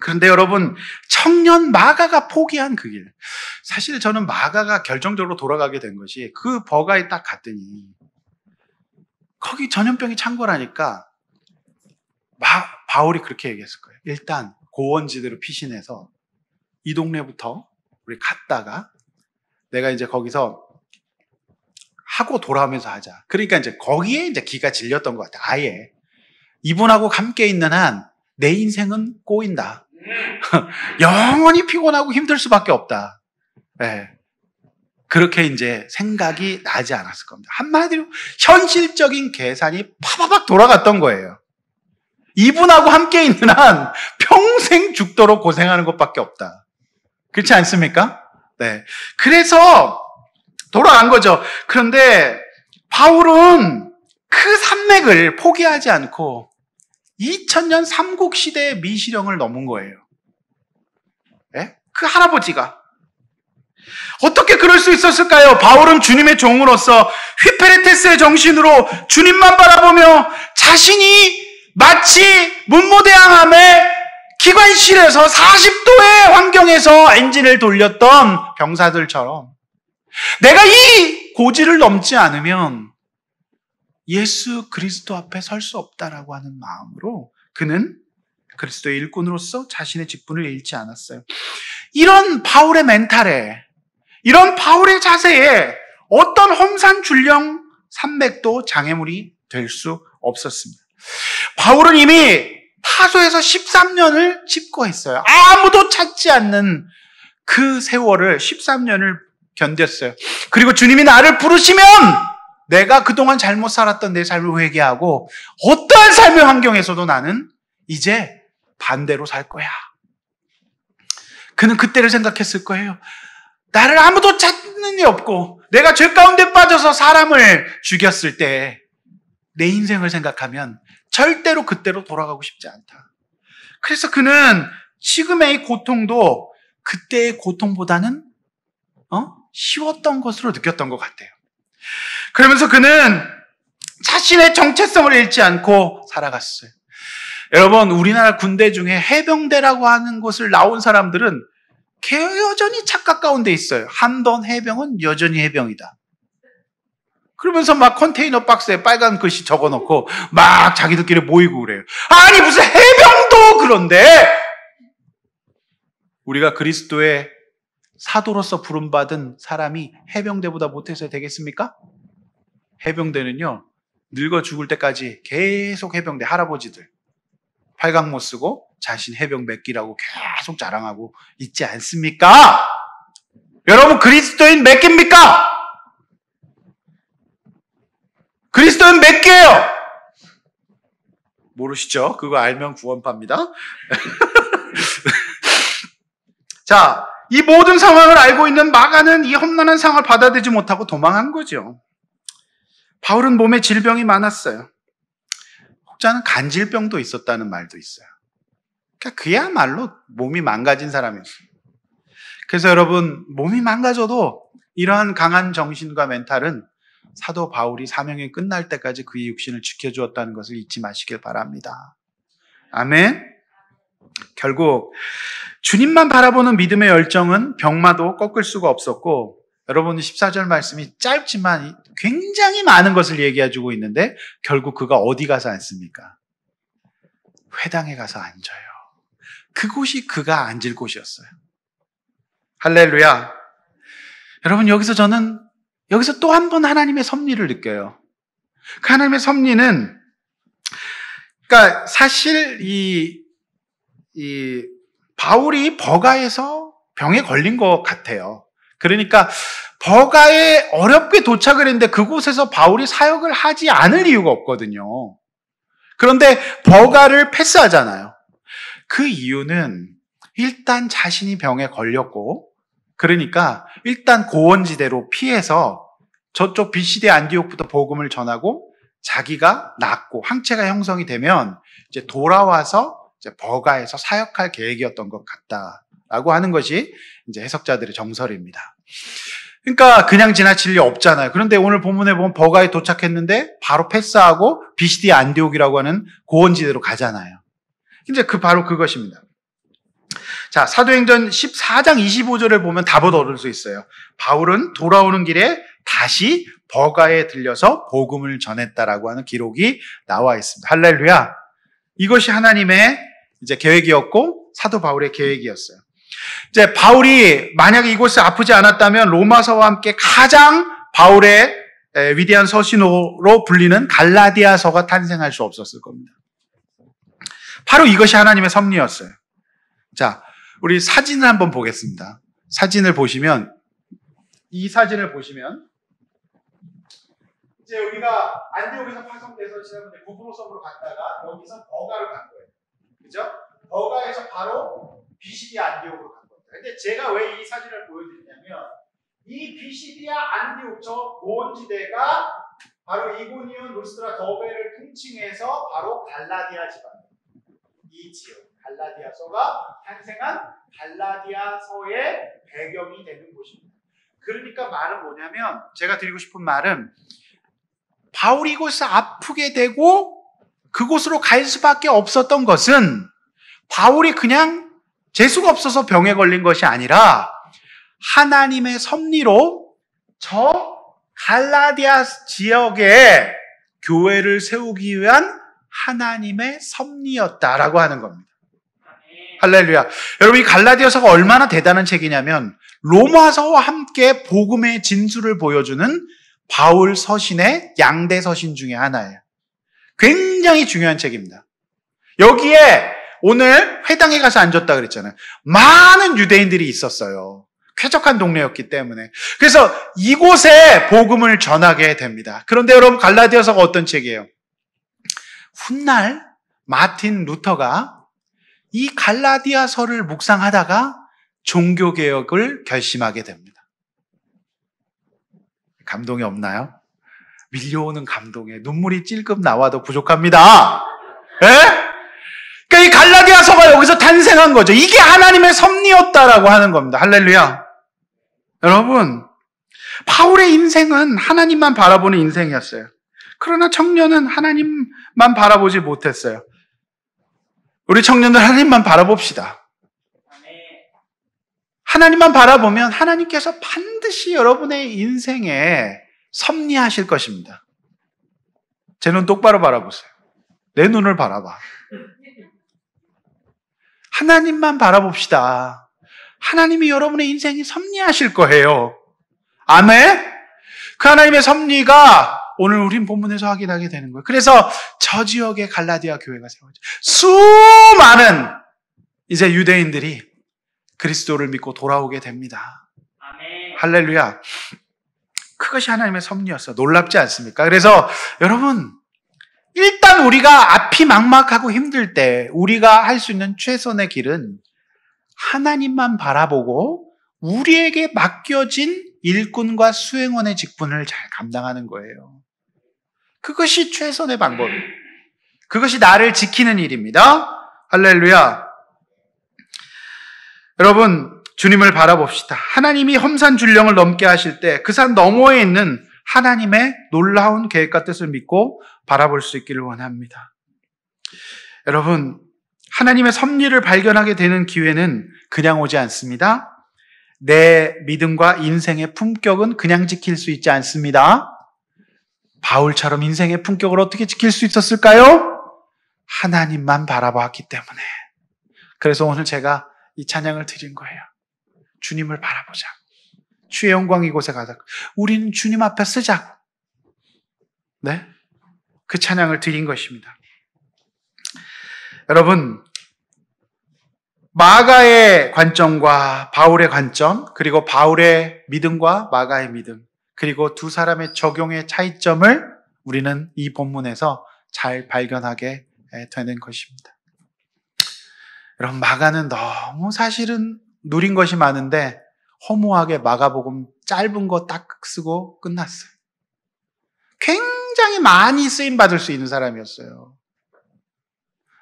그런데 여러분, 청년 마가가 포기한 그 길. 사실 저는 마가가 결정적으로 돌아가게 된 것이 그 버가에 딱 갔더니 거기 전염병이 창궐하니까 바울이 그렇게 얘기했을 거예요. 일단 고원지대로 피신해서 이 동네부터 우리 갔다가 내가 이제 거기서 하고 돌아오면서 하자. 그러니까 이제 거기에 이제 기가 질렸던 것 같아요. 아예. 이분하고 함께 있는 한 내 인생은 꼬인다. 영원히 피곤하고 힘들 수밖에 없다. 네. 그렇게 이제 생각이 나지 않았을 겁니다. 한마디로 현실적인 계산이 파바박 돌아갔던 거예요. 이분하고 함께 있는 한 평생 죽도록 고생하는 것밖에 없다. 그렇지 않습니까? 네. 그래서 돌아간 거죠. 그런데 바울은 그 산맥을 포기하지 않고 2000년 삼국시대의 미시령을 넘은 거예요. 네? 그 할아버지가. 어떻게 그럴 수 있었을까요? 바울은 주님의 종으로서 휘페레테스의 정신으로 주님만 바라보며 자신이 마치 문무대항함의 기관실에서 40도의 환경에서 엔진을 돌렸던 병사들처럼 내가 이 고지를 넘지 않으면 예수 그리스도 앞에 설 수 없다라고 하는 마음으로 그는 그리스도의 일꾼으로서 자신의 직분을 잃지 않았어요. 이런 바울의 멘탈에, 이런 바울의 자세에 어떤 험산줄령 산맥도 장애물이 될 수 없었습니다. 바울은 이미 타소에서 13년을 집거했어요. 아무도 찾지 않는 그 세월을 13년을 견뎠어요. 그리고 주님이 나를 부르시면 내가 그동안 잘못 살았던 내 삶을 회개하고 어떠한 삶의 환경에서도 나는 이제 반대로 살 거야. 그는 그때를 생각했을 거예요. 나를 아무도 찾는 이 없고 내가 죄 가운데 빠져서 사람을 죽였을 때 내 인생을 생각하면 절대로 그때로 돌아가고 싶지 않다. 그래서 그는 지금의 고통도 그때의 고통보다는 쉬웠던 것으로 느꼈던 것 같아요. 그러면서 그는 자신의 정체성을 잃지 않고 살아갔어요. 여러분, 우리나라 군대 중에 해병대라고 하는 곳을 나온 사람들은 여전히 착각 가운데 있어요. 한돈 해병은 여전히 해병이다. 그러면서 막 컨테이너 박스에 빨간 글씨 적어놓고 막 자기들끼리 모이고 그래요. 아니 무슨 해병도 그런데 우리가 그리스도의 사도로서 부름받은 사람이 해병대보다 못해서 되겠습니까? 해병대는요, 늙어 죽을 때까지 계속 해병대 할아버지들 팔강모 쓰고 자신 해병 몇 기라고 계속 자랑하고 있지 않습니까? 여러분, 그리스도인 몇 개입니까? 그리스도인 몇 개예요? 모르시죠? 그거 알면 구원파입니다. 자, 이 모든 상황을 알고 있는 마가는 이 험난한 상황을 받아들이지 못하고 도망한 거죠. 바울은 몸에 질병이 많았어요. 혹자는 간질병도 있었다는 말도 있어요. 그러니까 그야말로 몸이 망가진 사람이었어요. 그래서 여러분, 몸이 망가져도 이러한 강한 정신과 멘탈은 사도 바울이 사명이 끝날 때까지 그의 육신을 지켜주었다는 것을 잊지 마시길 바랍니다. 아멘. 결국 주님만 바라보는 믿음의 열정은 병마도 꺾을 수가 없었고, 여러분 14절 말씀이 짧지만 굉장히 많은 것을 얘기해주고 있는데 결국 그가 어디 가서 앉습니까? 회당에 가서 앉아요. 그곳이 그가 앉을 곳이었어요. 할렐루야. 여러분, 여기서 또 한 번 하나님의 섭리를 느껴요. 그 하나님의 섭리는, 그러니까 사실 이 바울이 버가에서 병에 걸린 것 같아요. 그러니까 버가에 어렵게 도착을 했는데 그곳에서 바울이 사역을 하지 않을 이유가 없거든요. 그런데 버가를 패스하잖아요. 그 이유는 일단 자신이 병에 걸렸고, 그러니까 일단 고원지대로 피해서 저쪽 비시대 안디옥부터 복음을 전하고 자기가 낫고 항체가 형성이 되면 이제 돌아와서 이제 버가에서 사역할 계획이었던 것 같다라고 하는 것이 이제 해석자들의 정설입니다. 그러니까 그냥 지나칠 리 없잖아요. 그런데 오늘 본문에 보면 버가에 도착했는데 바로 패스하고 비시디 안디옥이라고 하는 고원지대로 가잖아요. 이제 바로 그것입니다. 자, 사도행전 14장 25절을 보면 답을 얻을 수 있어요. 바울은 돌아오는 길에 다시 버가에 들려서 복음을 전했다라고 하는 기록이 나와 있습니다. 할렐루야. 이것이 하나님의 이제 계획이었고 사도 바울의 계획이었어요. 이제 바울이 만약에 이곳에 아프지 않았다면 로마서와 함께 가장 바울의 위대한 서신으로 불리는 갈라디아서가 탄생할 수 없었을 겁니다. 바로 이것이 하나님의 섭리였어요. 자, 우리 사진을 한번 보겠습니다. 사진을 보시면, 이 사진을 보시면, 이제 우리가 안디옥에서 파송돼서 지난번에 부브로섬으로 갔다가 여기서 버가로 간 거예요. 그죠? 버가에서 바로 비시디아 안디옥으로 간 겁니다. 근데 제가 왜 이 사진을 보여드리냐면, 이 비시디아 안디옥 저 고원지대가 바로 이고니온, 루스트라, 더베를 통칭해서 바로 갈라디아 지방입니다. 이 지역, 갈라디아서가 탄생한 갈라디아서의 배경이 되는 곳입니다. 그러니까 말은 뭐냐면, 제가 드리고 싶은 말은 바울이 이곳을 아프게 되고 그곳으로 갈 수밖에 없었던 것은 바울이 그냥 재수가 없어서 병에 걸린 것이 아니라 하나님의 섭리로 저 갈라디아 지역에 교회를 세우기 위한 하나님의 섭리였다라고 하는 겁니다. 할렐루야. 여러분, 이 갈라디아서가 얼마나 대단한 책이냐면 로마서와 함께 복음의 진수를 보여주는 바울 서신의 양대 서신 중에 하나예요. 굉장히 중요한 책입니다. 여기에 오늘 회당에 가서 앉았다 그랬잖아요. 많은 유대인들이 있었어요. 쾌적한 동네였기 때문에. 그래서 이곳에 복음을 전하게 됩니다. 그런데 여러분, 갈라디아서가 어떤 책이에요? 훗날 마틴 루터가 이 갈라디아서를 묵상하다가 종교개혁을 결심하게 됩니다. 감동이 없나요? 밀려오는 감동에 눈물이 찔끔 나와도 부족합니다. 예? 그러니까 이 갈라디아서가 여기서 탄생한 거죠. 이게 하나님의 섭리였다라고 하는 겁니다. 할렐루야. 여러분, 바울의 인생은 하나님만 바라보는 인생이었어요. 그러나 청년은 하나님만 바라보지 못했어요. 우리 청년들 하나님만 바라봅시다. 하나님만 바라보면 하나님께서 반드시 여러분의 인생에 섭리하실 것입니다. 제 눈 똑바로 바라보세요. 내 눈을 바라봐. 하나님만 바라봅시다. 하나님이 여러분의 인생이 섭리하실 거예요. 아멘? 그 하나님의 섭리가 오늘 우린 본문에서 확인하게 되는 거예요. 그래서 저 지역에 갈라디아 교회가 세워져 수많은 이제 유대인들이 그리스도를 믿고 돌아오게 됩니다. 아멘. 할렐루야. 그것이 하나님의 섭리였어. 놀랍지 않습니까? 그래서 여러분, 일단 우리가 앞이 막막하고 힘들 때 우리가 할 수 있는 최선의 길은 하나님만 바라보고 우리에게 맡겨진 일꾼과 수행원의 직분을 잘 감당하는 거예요. 그것이 최선의 방법이에요. 그것이 나를 지키는 일입니다. 할렐루야. 여러분, 주님을 바라봅시다. 하나님이 험산 줄령을 넘게 하실 때 그 산 너머에 있는 하나님의 놀라운 계획과 뜻을 믿고 바라볼 수 있기를 원합니다. 여러분, 하나님의 섭리를 발견하게 되는 기회는 그냥 오지 않습니다. 내 믿음과 인생의 품격은 그냥 지킬 수 있지 않습니다. 바울처럼 인생의 품격을 어떻게 지킬 수 있었을까요? 하나님만 바라봤기 때문에. 그래서 오늘 제가 이 찬양을 드린 거예요. 주님을 바라보자. 주의 영광 이곳에 가자. 우리는 주님 앞에 쓰자. 네? 그 찬양을 드린 것입니다. 여러분, 마가의 관점과 바울의 관점, 그리고 바울의 믿음과 마가의 믿음, 그리고 두 사람의 적용의 차이점을 우리는 이 본문에서 잘 발견하게 되는 것입니다. 여러분, 마가는 너무 사실은 누린 것이 많은데 허무하게 마가복음 짧은 거 딱 쓰고 끝났어요. 굉장히 많이 쓰임받을 수 있는 사람이었어요.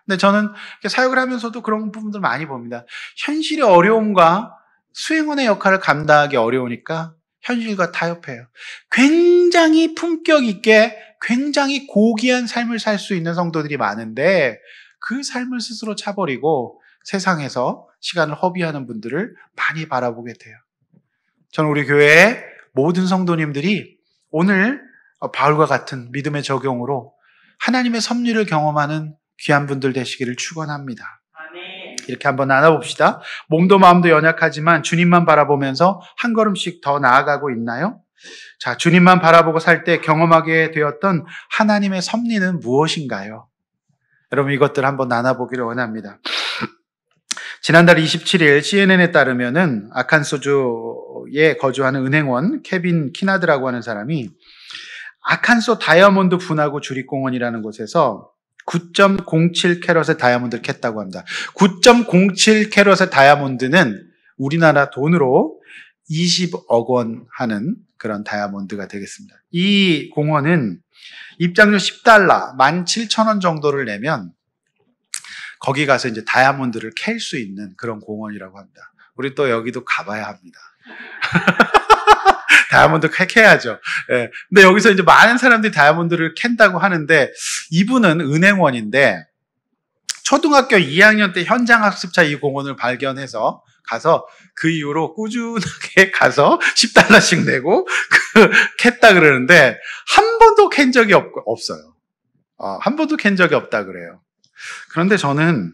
근데 저는 사역을 하면서도 그런 부분들 많이 봅니다. 현실의 어려움과 수행원의 역할을 감당하기 어려우니까 현실과 타협해요. 굉장히 품격 있게 굉장히 고귀한 삶을 살 수 있는 성도들이 많은데 그 삶을 스스로 차버리고 세상에서 시간을 허비하는 분들을 많이 바라보게 돼요. 저는 우리 교회의 모든 성도님들이 오늘 바울과 같은 믿음의 적용으로 하나님의 섭리를 경험하는 귀한 분들 되시기를 축원합니다. 이렇게 한번 나눠봅시다. 몸도 마음도 연약하지만 주님만 바라보면서 한 걸음씩 더 나아가고 있나요? 자, 주님만 바라보고 살 때 경험하게 되었던 하나님의 섭리는 무엇인가요? 여러분 이것들 한번 나눠보기를 원합니다. 지난달 27일 CNN에 따르면은 아칸소주에 거주하는 은행원 케빈 키나드라고 하는 사람이 아칸소 다이아몬드 분화구 주립공원이라는 곳에서 9.07 캐럿의 다이아몬드를 캤다고 합니다. 9.07 캐럿의 다이아몬드는 우리나라 돈으로 20억 원 하는 그런 다이아몬드가 되겠습니다. 이 공원은 입장료 $10, 17,000원 정도를 내면 거기 가서 이제 다이아몬드를 캘 수 있는 그런 공원이라고 합니다. 우리 또 여기도 가봐야 합니다. 다이아몬드 캐야죠. 예. 근데 여기서 이제 많은 사람들이 다이아몬드를 캔다고 하는데 이분은 은행원인데 초등학교 2학년 때 현장학습차 이 공원을 발견해서 가서 그 이후로 꾸준하게 가서 $10씩 내고 캤다 그러는데 한 번도 캔 적이 없어요. 한 번도 캔 적이 없다 그래요. 그런데 저는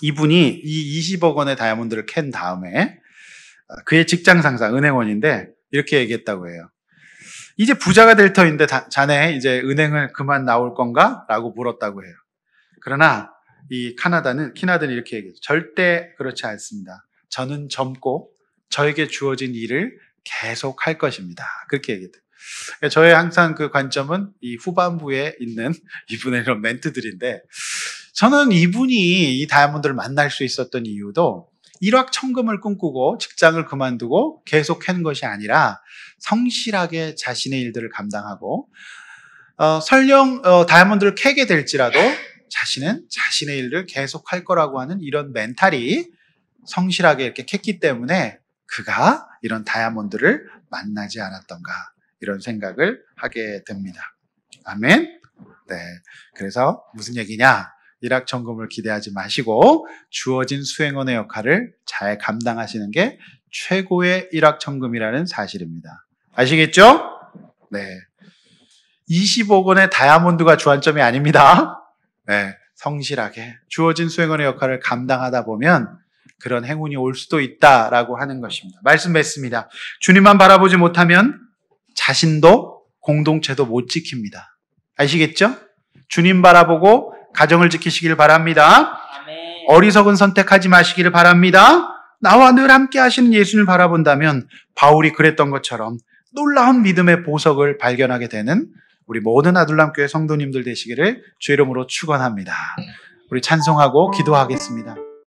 이분이 이 20억 원의 다이아몬드를 캔 다음에 그의 직장 상사 은행원인데 이렇게 얘기했다고 해요. 이제 부자가 될 터인데 자네 이제 은행을 그만 나올 건가? 라고 물었다고 해요. 그러나 이 키나드는 이렇게 얘기해요. 절대 그렇지 않습니다. 저는 젊고 저에게 주어진 일을 계속 할 것입니다. 그렇게 얘기해요. 저의 항상 그 관점은 이 후반부에 있는 이분의 이런 멘트들인데 저는 이분이 이 다이아몬드를 만날 수 있었던 이유도 일확천금을 꿈꾸고 직장을 그만두고 계속 한 것이 아니라 성실하게 자신의 일들을 감당하고 설령 다이아몬드를 캐게 될지라도 자신은 자신의 일을 계속 할 거라고 하는 이런 멘탈이 성실하게 이렇게 캤기 때문에 그가 이런 다이아몬드를 만나지 않았던가 이런 생각을 하게 됩니다. 아멘. 네. 그래서 무슨 얘기냐? 일확천금을 기대하지 마시고 주어진 수행원의 역할을 잘 감당하시는 게 최고의 일확천금이라는 사실입니다. 아시겠죠? 네. 20억 원의 다이아몬드가 주안점이 아닙니다. 네. 성실하게 주어진 수행원의 역할을 감당하다 보면 그런 행운이 올 수도 있다라고 하는 것입니다. 말씀 맺습니다. 주님만 바라보지 못하면 자신도 공동체도 못 지킵니다. 아시겠죠? 주님 바라보고 가정을 지키시길 바랍니다. 아멘. 어리석은 선택하지 마시기를 바랍니다. 나와 늘 함께 하시는 예수님을 바라본다면 바울이 그랬던 것처럼 놀라운 믿음의 보석을 발견하게 되는 우리 모든 아둘람교회 성도님들 되시기를 주의 이름으로 축원합니다. 우리 찬송하고 기도하겠습니다.